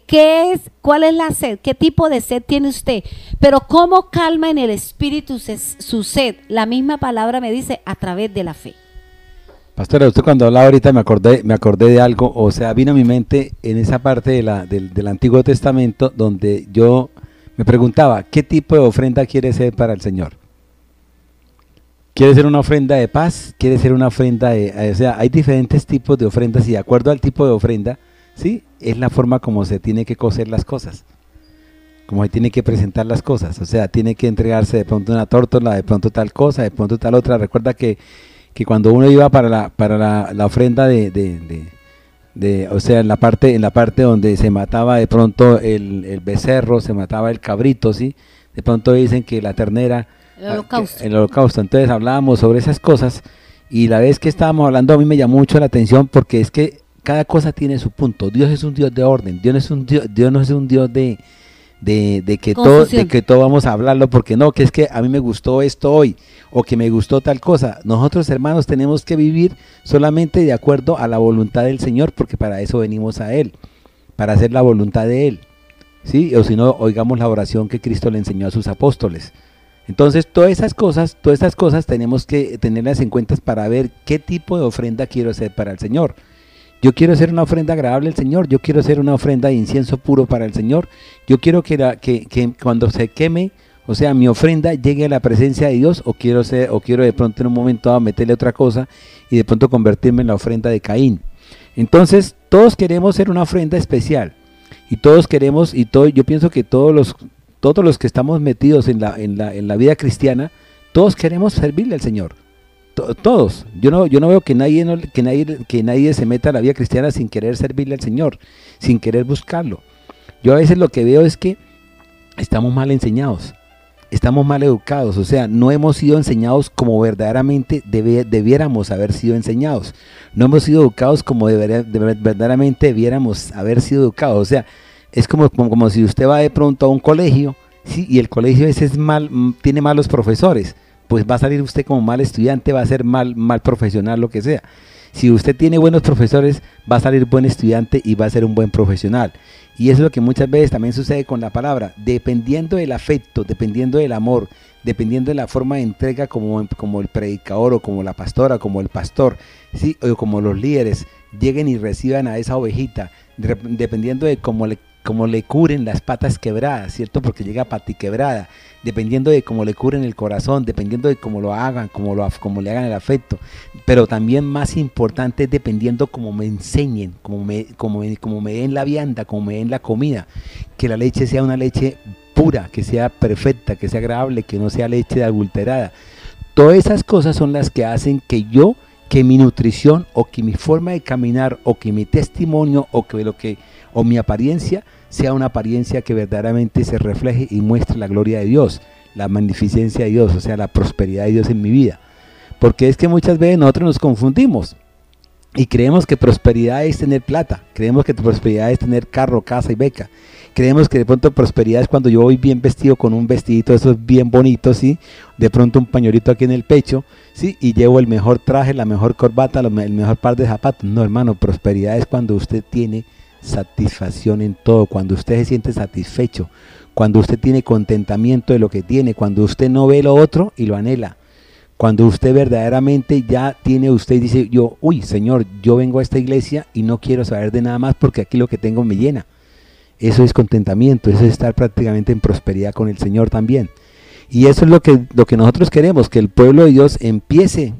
qué es, cuál es la sed, qué tipo de sed tiene usted, pero cómo calma en el espíritu su sed. La misma palabra me dice, a través de la fe. Pastora, usted cuando hablaba ahorita me acordé de algo, o sea, vino a mi mente en esa parte del Antiguo Testamento donde yo me preguntaba, ¿qué tipo de ofrenda quiere ser para el Señor? ¿Quiere ser una ofrenda de paz? ¿Quiere ser una ofrenda o sea, hay diferentes tipos de ofrendas y de acuerdo al tipo de ofrenda, ¿sí? Es la forma como se tiene que cocer las cosas, como se tiene que presentar las cosas, o sea, tiene que entregarse de pronto una tórtola, de pronto tal cosa, de pronto tal otra. Recuerda que cuando uno iba para la ofrenda o sea, en la parte donde se mataba de pronto el becerro, se mataba el cabrito, ¿sí? De pronto dicen que la ternera, el holocausto. Entonces hablábamos sobre esas cosas y la vez que estábamos hablando a mí me llamó mucho la atención porque es que cada cosa tiene su punto. Dios es un Dios de orden, Dios no es un Dios de que todo vamos a hablarlo porque no, que es que a mí me gustó esto hoy o que me gustó tal cosa. Nosotros, hermanos, tenemos que vivir solamente de acuerdo a la voluntad del Señor, porque para eso venimos a Él, para hacer la voluntad de Él, ¿sí? O si no, oigamos la oración que Cristo le enseñó a sus apóstoles. Entonces, todas esas cosas tenemos que tenerlas en cuenta para ver qué tipo de ofrenda quiero hacer para el Señor. Yo quiero hacer una ofrenda agradable al Señor, yo quiero hacer una ofrenda de incienso puro para el Señor, yo quiero que cuando se queme, o sea, mi ofrenda llegue a la presencia de Dios, o quiero de pronto en un momento dado meterle otra cosa y de pronto convertirme en la ofrenda de Caín. Entonces, todos queremos hacer una ofrenda especial, y todos queremos, yo pienso que todos los que estamos metidos en la vida cristiana, todos queremos servirle al Señor. Todos, yo no veo que nadie se meta a la vida cristiana sin querer servirle al Señor, sin querer buscarlo. Yo a veces lo que veo es que estamos mal enseñados, estamos mal educados, o sea, no hemos sido enseñados como verdaderamente debiéramos haber sido enseñados, no hemos sido educados como verdaderamente debiéramos haber sido educados. O sea, es como si usted va de pronto a un colegio, ¿sí? Y el colegio a veces tiene malos profesores, pues va a salir usted como mal estudiante, va a ser mal profesional, lo que sea. Si usted tiene buenos profesores, va a salir buen estudiante y va a ser un buen profesional. Y eso es lo que muchas veces también sucede con la palabra, dependiendo del afecto, dependiendo del amor, dependiendo de la forma de entrega como el predicador o como la pastora, como el pastor, ¿sí? O como los líderes lleguen y reciban a esa ovejita, dependiendo de cómo le curen las patas quebradas, ¿cierto? Porque llega patiquebrada, dependiendo de cómo le curen el corazón, dependiendo de cómo lo hagan, cómo le hagan el afecto, pero también más importante, dependiendo cómo me enseñen, cómo me den la vianda, cómo me den la comida, que la leche sea una leche pura, que sea perfecta, que sea agradable, que no sea leche adulterada. Todas esas cosas son las que hacen que mi nutrición, o que mi forma de caminar, o que mi testimonio, o mi apariencia sea una apariencia que verdaderamente se refleje y muestre la gloria de Dios, la magnificencia de Dios, o sea, la prosperidad de Dios en mi vida. Porque es que muchas veces nosotros nos confundimos y creemos que prosperidad es tener plata, creemos que prosperidad es tener carro, casa y beca, creemos que de pronto prosperidad es cuando yo voy bien vestido con un vestidito de esos bien bonitos, ¿sí? De pronto un pañuelito aquí en el pecho, ¿sí? Y llevo el mejor traje, la mejor corbata, el mejor par de zapatos. No, hermano, prosperidad es cuando usted tiene satisfacción en todo, cuando usted se siente satisfecho, cuando usted tiene contentamiento de lo que tiene, cuando usted no ve lo otro y lo anhela, cuando usted verdaderamente ya tiene, usted dice, Señor, yo vengo a esta iglesia y no quiero saber de nada más porque aquí lo que tengo me llena. Eso es contentamiento, eso es estar prácticamente en prosperidad con el Señor también. Y eso es lo que nosotros queremos, que el pueblo de Dios empiece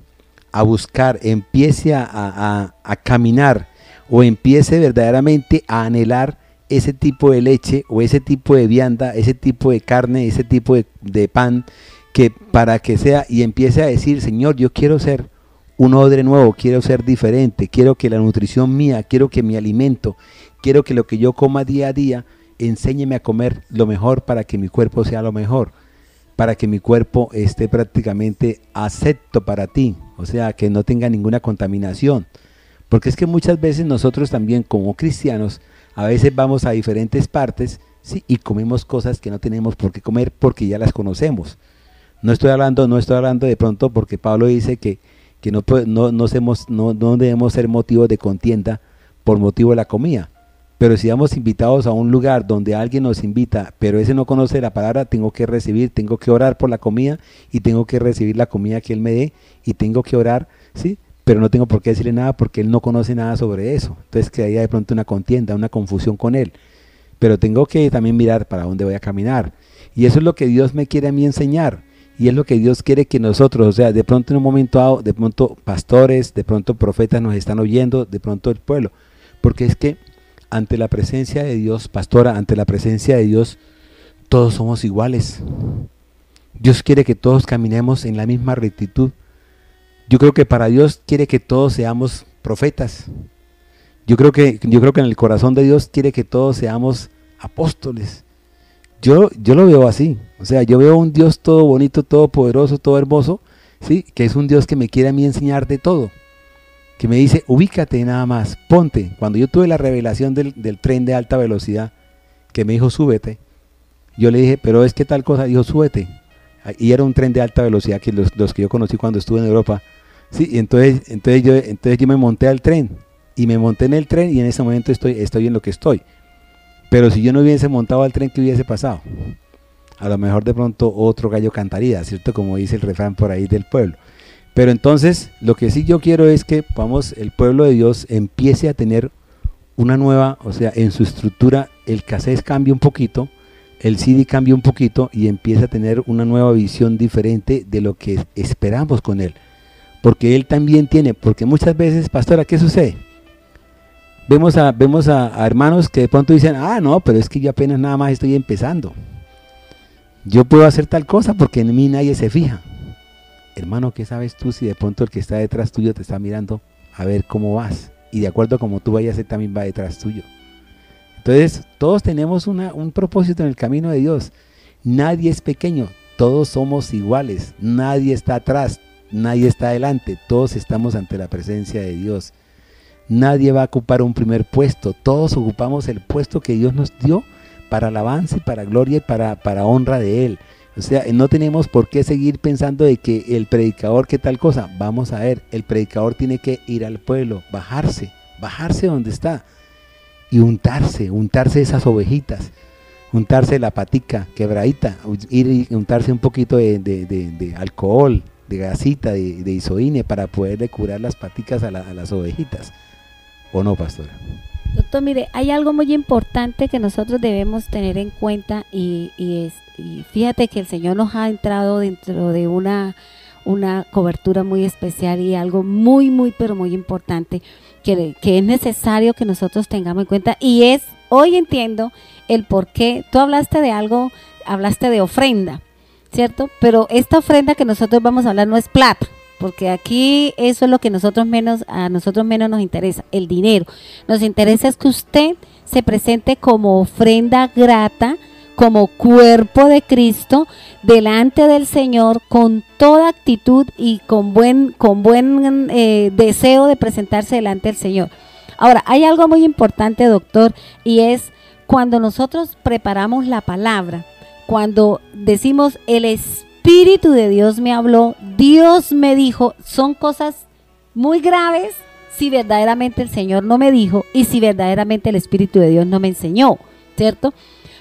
a buscar, empiece a caminar, o empiece verdaderamente a anhelar ese tipo de leche, o ese tipo de vianda, ese tipo de carne, ese tipo de pan, que para que sea, y empiece a decir, Señor, yo quiero ser un odre nuevo, quiero ser diferente, quiero que la nutrición mía, quiero que mi alimento, quiero que lo que yo coma día a día, enséñeme a comer lo mejor para que mi cuerpo sea lo mejor, para que mi cuerpo esté prácticamente acepto para ti, o sea, que no tenga ninguna contaminación. Porque es que muchas veces nosotros también como cristianos, a veces vamos a diferentes partes, ¿sí? Y comemos cosas que no tenemos por qué comer porque ya las conocemos. No estoy hablando de pronto porque Pablo dice que no debemos ser motivo de contienda por motivo de la comida. Pero si vamos invitados a un lugar donde alguien nos invita, pero ese no conoce la palabra, tengo que orar por la comida y tengo que recibir la comida que él me dé y tengo que orar, ¿sí? Pero no tengo por qué decirle nada porque él no conoce nada sobre eso. Entonces quedaría de pronto una contienda, una confusión con él. Pero tengo que también mirar para dónde voy a caminar. Y eso es lo que Dios me quiere a mí enseñar. Y es lo que Dios quiere que nosotros, o sea, de pronto en un momento dado, de pronto pastores, de pronto profetas nos están oyendo, de pronto el pueblo. Porque es que ante la presencia de Dios, pastora, ante la presencia de Dios, todos somos iguales. Dios quiere que todos caminemos en la misma rectitud. Yo creo que para Dios quiere que todos seamos profetas. Yo creo que en el corazón de Dios quiere que todos seamos apóstoles. Yo lo veo así. O sea, yo veo un Dios todo bonito, todo poderoso, todo hermoso, ¿sí? Que es un Dios que me quiere a mí enseñar de todo. que me dice, ubícate nada más, ponte. Cuando yo tuve la revelación del tren de alta velocidad, que me dijo, súbete, yo le dije, pero es que tal cosa, dijo, súbete. Y era un tren de alta velocidad, que los que yo conocí cuando estuve en Europa. Sí, entonces yo me monté al tren, y me monté en el tren, y en ese momento estoy en lo que estoy. Pero si yo no hubiese montado al tren, ¿qué hubiese pasado? A lo mejor de pronto otro gallo cantaría, ¿cierto? Como dice el refrán por ahí del pueblo. Pero entonces, lo que sí yo quiero es que el pueblo de Dios empiece a tener una nueva, o sea, en su estructura, el cassette cambia un poquito, el CD cambia un poquito y empieza a tener una nueva visión diferente de lo que esperamos con él. Porque él también tiene, porque muchas veces, pastora, ¿qué sucede? Vemos a hermanos que de pronto dicen, no, pero es que yo apenas nada más estoy empezando. Yo puedo hacer tal cosa porque en mí nadie se fija. Hermano, ¿qué sabes tú si de pronto el que está detrás tuyo te está mirando a ver cómo vas? Y de acuerdo a cómo tú vayas, él también va detrás tuyo. Entonces, todos tenemos un propósito en el camino de Dios. Nadie es pequeño, todos somos iguales. Nadie está atrás, nadie está adelante. Todos estamos ante la presencia de Dios. Nadie va a ocupar un primer puesto. Todos ocupamos el puesto que Dios nos dio para alabanza y para gloria y para honra de Él. O sea, no tenemos por qué seguir pensando de que el predicador, ¿qué tal cosa? Vamos a ver, el predicador tiene que ir al pueblo, bajarse donde está y untarse esas ovejitas, untarse la patica quebradita, ir y untarse un poquito de alcohol, de gasita, de isoine para poderle curar las paticas a las ovejitas. ¿O no, pastora? Doctor, mire, hay algo muy importante que nosotros debemos tener en cuenta y fíjate que el Señor nos ha entrado dentro de una cobertura muy especial y algo muy, muy, pero muy importante que es necesario que nosotros tengamos en cuenta, y es, hoy entiendo el por qué. Tú hablaste de algo, hablaste de ofrenda, ¿cierto? Pero esta ofrenda que nosotros vamos a hablar no es plata, porque aquí eso es lo que a nosotros menos nos interesa, el dinero. Nos interesa es que usted se presente como ofrenda grata, como cuerpo de Cristo, delante del Señor, con toda actitud y con buen deseo de presentarse delante del Señor. Ahora, hay algo muy importante, doctor, y es cuando nosotros preparamos la palabra, cuando decimos el Espíritu de Dios me habló, Dios me dijo, son cosas muy graves si verdaderamente el Señor no me dijo y si verdaderamente el Espíritu de Dios no me enseñó, ¿cierto?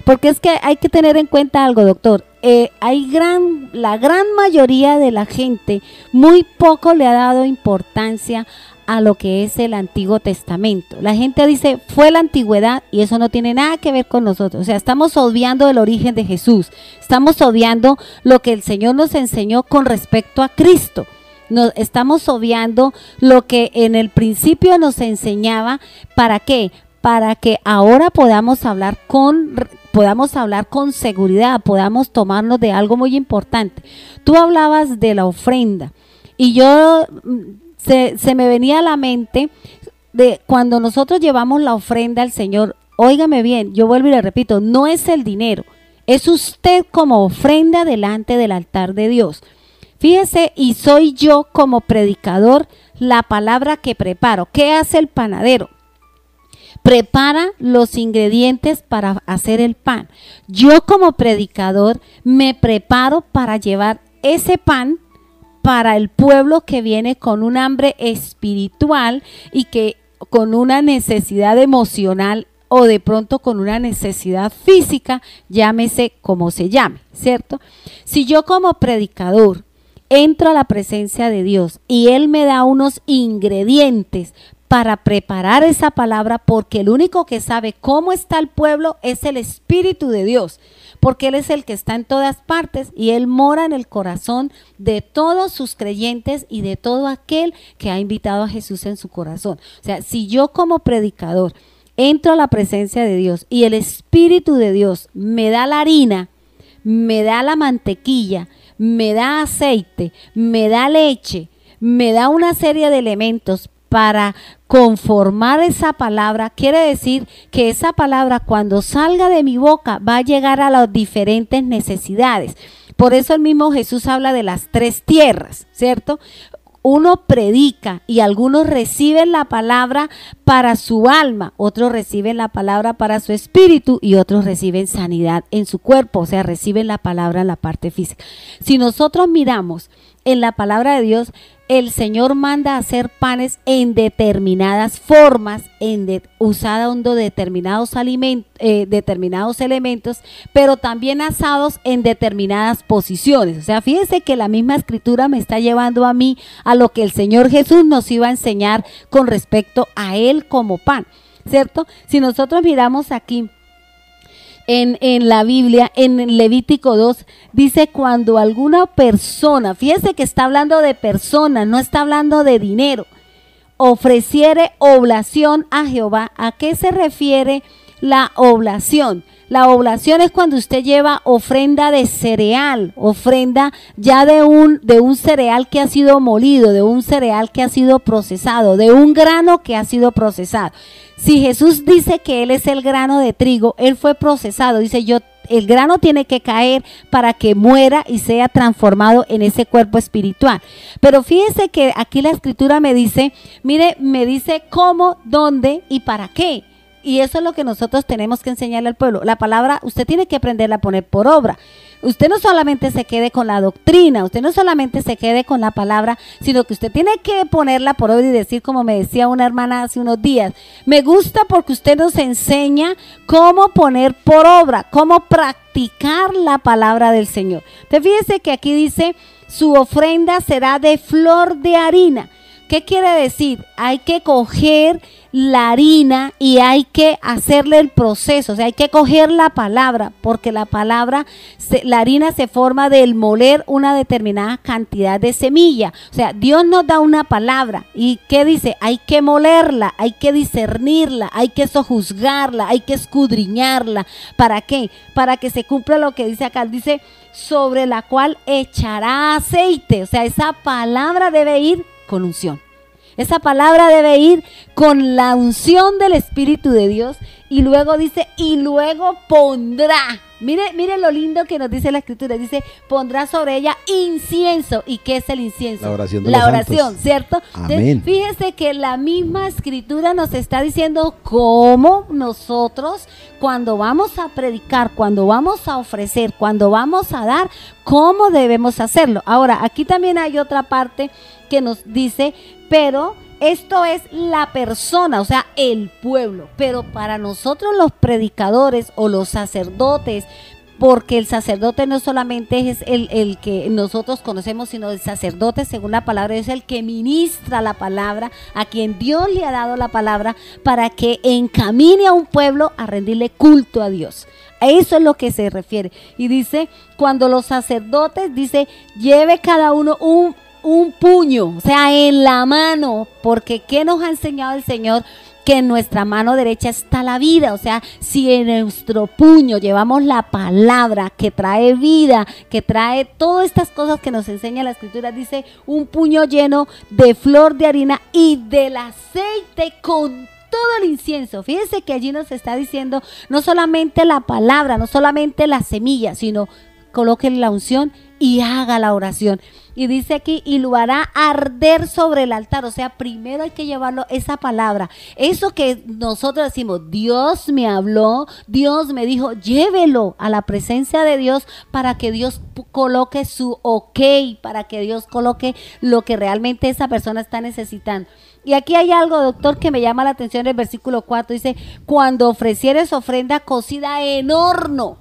Porque es que hay que tener en cuenta algo, doctor. La gran mayoría de la gente muy poco le ha dado importancia a lo que es el Antiguo Testamento. La gente dice, fue la antigüedad y eso no tiene nada que ver con nosotros. O sea, estamos obviando el origen de Jesús. Estamos obviando lo que el Señor nos enseñó con respecto a Cristo. Estamos obviando lo que en el principio nos enseñaba. ¿Para qué? Para que ahora podamos hablar con seguridad, podamos tomarnos de algo muy importante. Tú hablabas de la ofrenda y yo se me venía a la mente de cuando nosotros llevamos la ofrenda al Señor. Óigame bien, yo vuelvo y le repito, no es el dinero, es usted como ofrenda delante del altar de Dios. Fíjese, y soy yo como predicador la palabra que preparo. ¿Qué hace el panadero? Prepara los ingredientes para hacer el pan. Yo como predicador me preparo para llevar ese pan para el pueblo que viene con un hambre espiritual y que con una necesidad emocional o de pronto con una necesidad física, llámese como se llame, ¿cierto? Si yo como predicador entro a la presencia de Dios y Él me da unos ingredientes para preparar esa palabra, porque el único que sabe cómo está el pueblo es el Espíritu de Dios, porque Él es el que está en todas partes y Él mora en el corazón de todos sus creyentes y de todo aquel que ha invitado a Jesús en su corazón. O sea, si yo como predicador entro a la presencia de Dios y el Espíritu de Dios me da la harina, me da la mantequilla, me da aceite, me da leche, me da una serie de elementos para conformar esa palabra, quiere decir que esa palabra cuando salga de mi boca va a llegar a las diferentes necesidades. Por eso el mismo Jesús habla de las tres tierras, ¿cierto? uno predica y algunos reciben la palabra para su alma, otros reciben la palabra para su espíritu y otros reciben sanidad en su cuerpo, o sea, reciben la palabra en la parte física. Si nosotros miramos en la palabra de Dios, el Señor manda a hacer panes en determinadas formas, usando determinados elementos, pero también asados en determinadas posiciones. O sea, fíjense que la misma escritura me está llevando a mí a lo que el Señor Jesús nos iba a enseñar con respecto a Él como pan, ¿cierto? Si nosotros miramos aquí, en la Biblia, en Levítico 2, dice cuando alguna persona, fíjense que está hablando de personas, no está hablando de dinero, ofreciere oblación a Jehová. ¿A qué se refiere la oblación? La oblación es cuando usted lleva ofrenda de cereal, ofrenda ya de un cereal que ha sido molido, de un cereal que ha sido procesado, de un grano que ha sido procesado. Si Jesús dice que Él es el grano de trigo, Él fue procesado, dice el grano tiene que caer para que muera y sea transformado en ese cuerpo espiritual. Pero fíjese que aquí la escritura me dice, mire, me dice cómo, dónde y para qué. Y eso es lo que nosotros tenemos que enseñarle al pueblo. La palabra, usted tiene que aprenderla a poner por obra. Usted no solamente se quede con la doctrina, usted no solamente se quede con la palabra, sino que usted tiene que ponerla por obra y decir, como me decía una hermana hace unos días, me gusta porque usted nos enseña cómo poner por obra, cómo practicar la palabra del Señor. Entonces fíjese que aquí dice, su ofrenda será de flor de harina. ¿Qué quiere decir? Hay que coger la harina y hay que hacerle el proceso, o sea, hay que coger la palabra, porque la harina se forma del moler una determinada cantidad de semilla. O sea, Dios nos da una palabra y ¿qué dice? Hay que molerla, hay que discernirla, hay que sojuzgarla, hay que escudriñarla. ¿Para qué? Para que se cumpla lo que dice acá, dice, sobre la cual echará aceite. O sea, esa palabra debe ir con unción. Esa palabra debe ir con la unción del Espíritu de Dios. Y luego dice, y luego pondrá. Mire lo lindo que nos dice la Escritura. Dice, pondrá sobre ella incienso. ¿Y qué es el incienso? La oración de los santos. ¿Cierto? Amén. Fíjese que la misma Escritura nos está diciendo cómo nosotros, cuando vamos a predicar, cuando vamos a ofrecer, cuando vamos a dar, cómo debemos hacerlo. Ahora, aquí también hay otra parte que nos dice, pero esto es la persona, o sea, el pueblo. Pero para nosotros los predicadores o los sacerdotes, porque el sacerdote no solamente es el que nosotros conocemos, sino el sacerdote, según la palabra de Dios, es el que ministra la palabra, a quien Dios le ha dado la palabra para que encamine a un pueblo a rendirle culto a Dios. A eso es lo que se refiere. Y dice, cuando los sacerdotes, dice, lleve cada uno un puño, o sea, en la mano, porque ¿qué nos ha enseñado el Señor? Que en nuestra mano derecha está la vida. O sea, si en nuestro puño llevamos la palabra que trae vida, que trae todas estas cosas que nos enseña la Escritura, dice, un puño lleno de flor de harina y del aceite con todo el incienso. Fíjense que allí nos está diciendo no solamente la palabra, no solamente la semilla, sino coloque la unción y haga la oración. Y dice aquí, y lo hará arder sobre el altar. O sea, primero hay que llevarlo, esa palabra, eso que nosotros decimos, Dios me habló, Dios me dijo, llévelo a la presencia de Dios para que Dios coloque su ok, para que Dios coloque lo que realmente esa persona está necesitando. Y aquí hay algo, doctor, que me llama la atención en el versículo 4, dice, cuando ofrecieres ofrenda cocida en horno.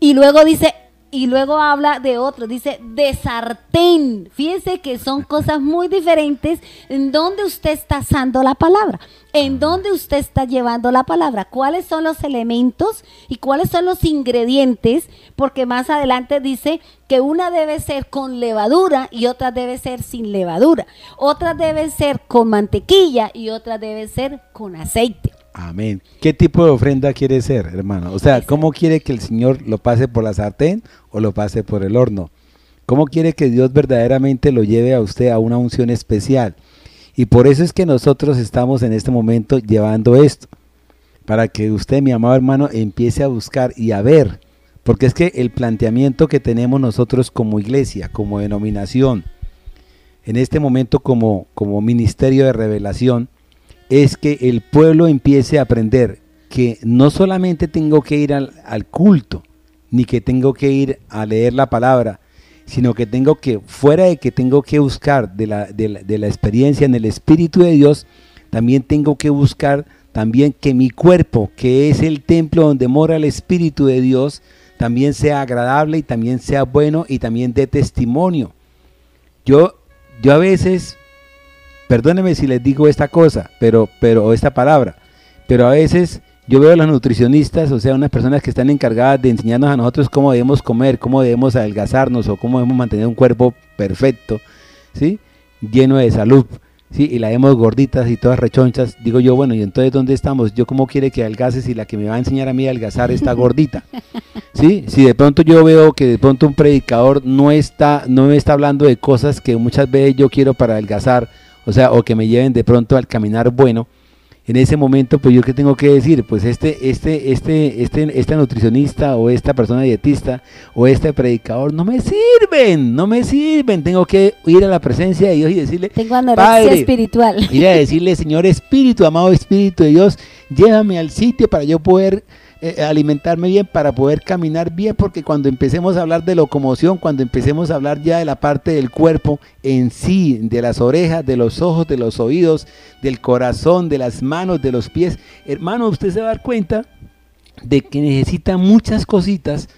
Y luego dice, y luego habla de otro, dice de sartén. Fíjense que son cosas muy diferentes en donde usted está asando la palabra, en donde usted está llevando la palabra, cuáles son los elementos y cuáles son los ingredientes, porque más adelante dice que una debe ser con levadura y otra debe ser sin levadura, otra debe ser con mantequilla y otra debe ser con aceite. Amén. ¿Qué tipo de ofrenda quiere ser, hermano? O sea, ¿cómo quiere que el Señor lo pase por la sartén o lo pase por el horno? ¿Cómo quiere que Dios verdaderamente lo lleve a usted a una unción especial? Y por eso es que nosotros estamos en este momento llevando esto, para que usted, mi amado hermano, empiece a buscar y a ver, porque es que el planteamiento que tenemos nosotros como iglesia, como denominación, en este momento como ministerio de revelación, es que el pueblo empiece a aprender que no solamente tengo que ir al culto, ni que tengo que ir a leer la palabra, sino que tengo que, fuera de que tengo que buscar de la experiencia en el Espíritu de Dios, también tengo que buscar también que mi cuerpo, que es el templo donde mora el Espíritu de Dios, también sea agradable y también sea bueno y también dé testimonio. Yo a veces, perdónenme si les digo esta cosa, o esta palabra, pero a veces yo veo a los nutricionistas, o sea, unas personas que están encargadas de enseñarnos a nosotros cómo debemos comer, cómo debemos adelgazarnos o cómo debemos mantener un cuerpo perfecto, ¿sí? Lleno de salud, ¿sí? Y la vemos gorditas y todas rechonchas. Digo yo, bueno, ¿y entonces dónde estamos? ¿Yo cómo quiere que adelgace si la que me va a enseñar a mí a adelgazar está gordita? ¿Sí? Si de pronto yo veo que de pronto un predicador no me está hablando de cosas que muchas veces yo quiero para adelgazar, o sea, o que me lleven de pronto al caminar bueno, en ese momento, pues yo qué tengo que decir, pues este nutricionista o esta persona dietista o este predicador no me sirven, tengo que ir a la presencia de Dios y decirle, tengo anorexia Padre, espiritual, ir a decirle, Señor Espíritu, amado Espíritu de Dios, llévame al sitio para yo poder alimentarme bien, para poder caminar bien, porque cuando empecemos a hablar de locomoción, cuando empecemos a hablar ya de la parte del cuerpo en sí, de las orejas, de los ojos, de los oídos, del corazón, de las manos, de los pies, hermano, usted se va a dar cuenta de que necesita muchas cositas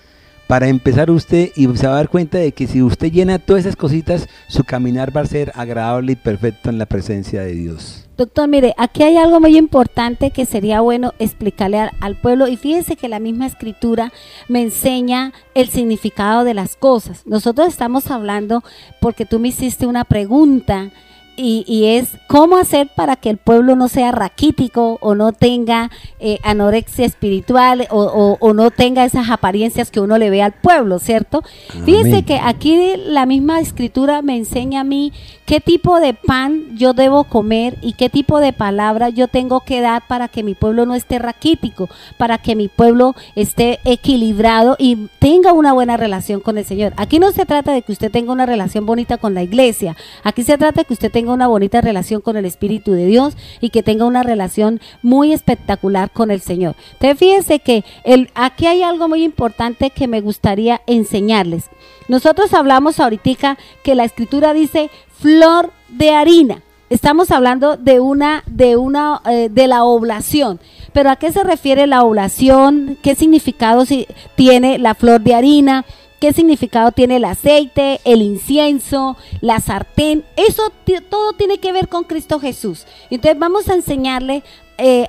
para empezar usted, y se va a dar cuenta de que si usted llena todas esas cositas, su caminar va a ser agradable y perfecto en la presencia de Dios. Doctor, mire, aquí hay algo muy importante que sería bueno explicarle al pueblo, y fíjese que la misma escritura me enseña el significado de las cosas. Nosotros estamos hablando porque tú me hiciste una pregunta, y es cómo hacer para que el pueblo no sea raquítico o no tenga anorexia espiritual o no tenga esas apariencias que uno le ve al pueblo, ¿cierto? Amén. Fíjese que aquí la misma escritura me enseña a mí qué tipo de pan yo debo comer y qué tipo de palabra yo tengo que dar para que mi pueblo no esté raquítico, para que mi pueblo esté equilibrado y tenga una buena relación con el Señor. Aquí no se trata de que usted tenga una relación bonita con la iglesia, aquí se trata de que usted tenga una bonita relación con el Espíritu de Dios y que tenga una relación muy espectacular con el Señor. Entonces fíjense que aquí hay algo muy importante que me gustaría enseñarles. Nosotros hablamos ahorita que la escritura dice flor de harina. Estamos hablando de la oblación. Pero ¿a qué se refiere la oblación? ¿Qué significado tiene la flor de harina? ¿Qué significado tiene el aceite, el incienso, la sartén? Eso todo tiene que ver con Cristo Jesús. Entonces vamos a enseñarle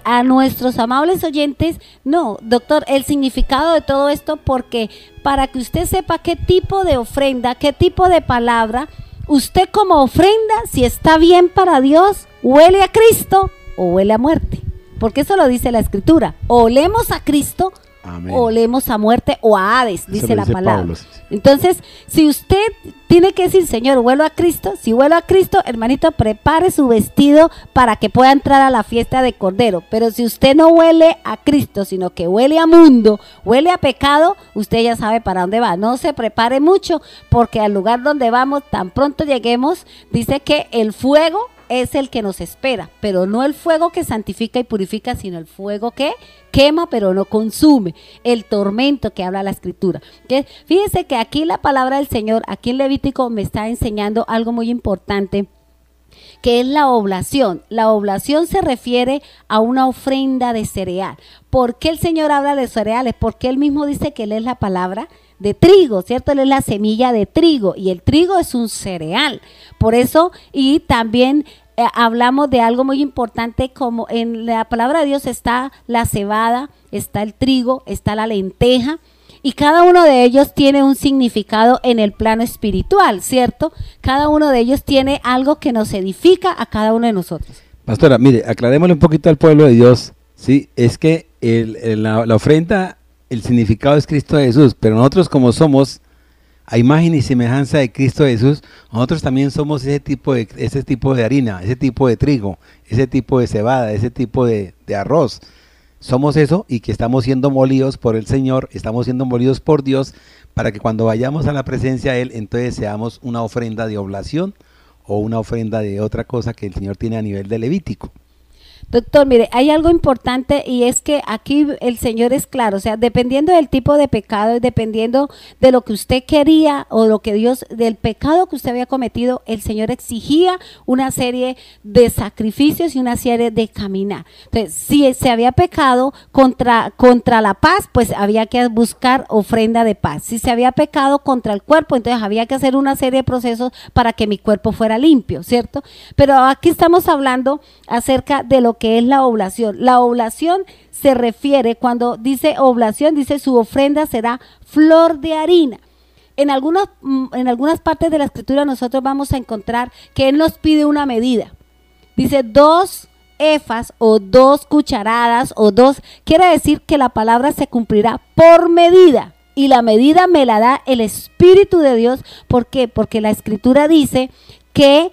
a nuestros amables oyentes, no, doctor, el significado de todo esto, porque para que usted sepa qué tipo de ofrenda, qué tipo de palabra, usted como ofrenda, si está bien para Dios, huele a Cristo o huele a muerte. Porque eso lo dice la escritura. O olemos a Cristo, amén, o olemos a muerte o a Hades, dice la palabra. Pablo. Entonces, si usted tiene que decir, Señor, huelo a Cristo, si huelo a Cristo, hermanito, prepare su vestido para que pueda entrar a la fiesta de Cordero. Pero si usted no huele a Cristo, sino que huele a mundo, huele a pecado, usted ya sabe para dónde va. No se prepare mucho, porque al lugar donde vamos, tan pronto lleguemos, dice que el fuego es el que nos espera, pero no el fuego que santifica y purifica, sino el fuego que quema pero no consume, el tormento que habla la escritura. ¿Okay? Fíjense que aquí la palabra del Señor, aquí en Levítico, me está enseñando algo muy importante, que es la oblación. La oblación se refiere a una ofrenda de cereal. ¿Por qué el Señor habla de cereales? Porque Él mismo dice que Él es la palabra de trigo, ¿cierto? Él es la semilla de trigo y el trigo es un cereal. Por eso, y también hablamos de algo muy importante, como en la palabra de Dios está la cebada, está el trigo, está la lenteja, y cada uno de ellos tiene un significado en el plano espiritual, ¿cierto? Cada uno de ellos tiene algo que nos edifica a cada uno de nosotros. Pastora, mire, aclarémosle un poquito al pueblo de Dios, ¿sí? Es que la ofrenda, el significado es Cristo Jesús, pero nosotros como somos a imagen y semejanza de Cristo Jesús, nosotros también somos ese tipo de harina, ese tipo de trigo, ese tipo de cebada, ese tipo de arroz. Somos eso, y que estamos siendo molidos por el Señor, estamos siendo molidos por Dios, para que cuando vayamos a la presencia de Él, entonces seamos una ofrenda de oblación o una ofrenda de otra cosa que el Señor tiene a nivel de Levítico. Doctor, mire, hay algo importante y es que aquí el Señor es claro, o sea, dependiendo del tipo de pecado y dependiendo de lo que usted quería o lo que Dios, del pecado que usted había cometido, el Señor exigía una serie de sacrificios y una serie de caminar. Entonces, si se había pecado contra la paz, pues había que buscar ofrenda de paz. Si se había pecado contra el cuerpo, entonces había que hacer una serie de procesos para que mi cuerpo fuera limpio, ¿cierto? Pero aquí estamos hablando acerca de lo que es la oblación. La oblación se refiere, cuando dice oblación, dice su ofrenda será flor de harina. En algunas partes de la escritura nosotros vamos a encontrar que Él nos pide una medida. Dice 2 efas o 2 cucharadas o 2, quiere decir que la palabra se cumplirá por medida. Y la medida me la da el Espíritu de Dios. ¿Por qué? Porque la escritura dice que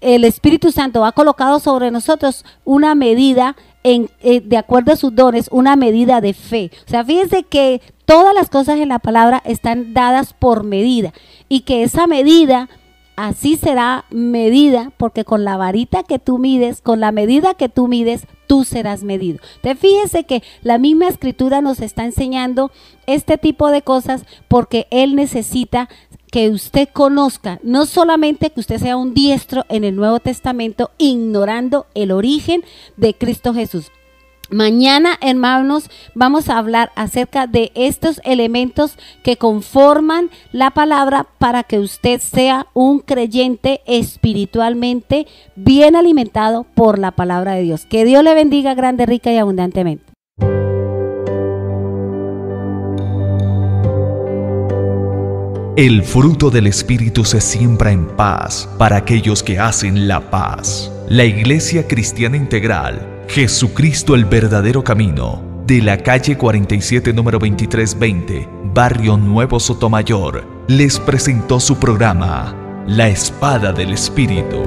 el Espíritu Santo ha colocado sobre nosotros una medida, de acuerdo a sus dones, una medida de fe. O sea, fíjense que todas las cosas en la palabra están dadas por medida y que esa medida así será medida, porque con la varita que tú mides, con la medida que tú mides, tú serás medido. Entonces fíjese que la misma escritura nos está enseñando este tipo de cosas porque Él necesita que usted conozca, no solamente que usted sea un diestro en el Nuevo Testamento, ignorando el origen de Cristo Jesús. Mañana, hermanos, vamos a hablar acerca de estos elementos que conforman la palabra para que usted sea un creyente espiritualmente bien alimentado por la palabra de Dios. Que Dios le bendiga grande, rica y abundantemente. El fruto del Espíritu se siembra en paz para aquellos que hacen la paz. La Iglesia Cristiana Integral, Jesucristo el verdadero camino, de la calle 47 número 2320, Barrio Nuevo Sotomayor, les presentó su programa, La Espada del Espíritu.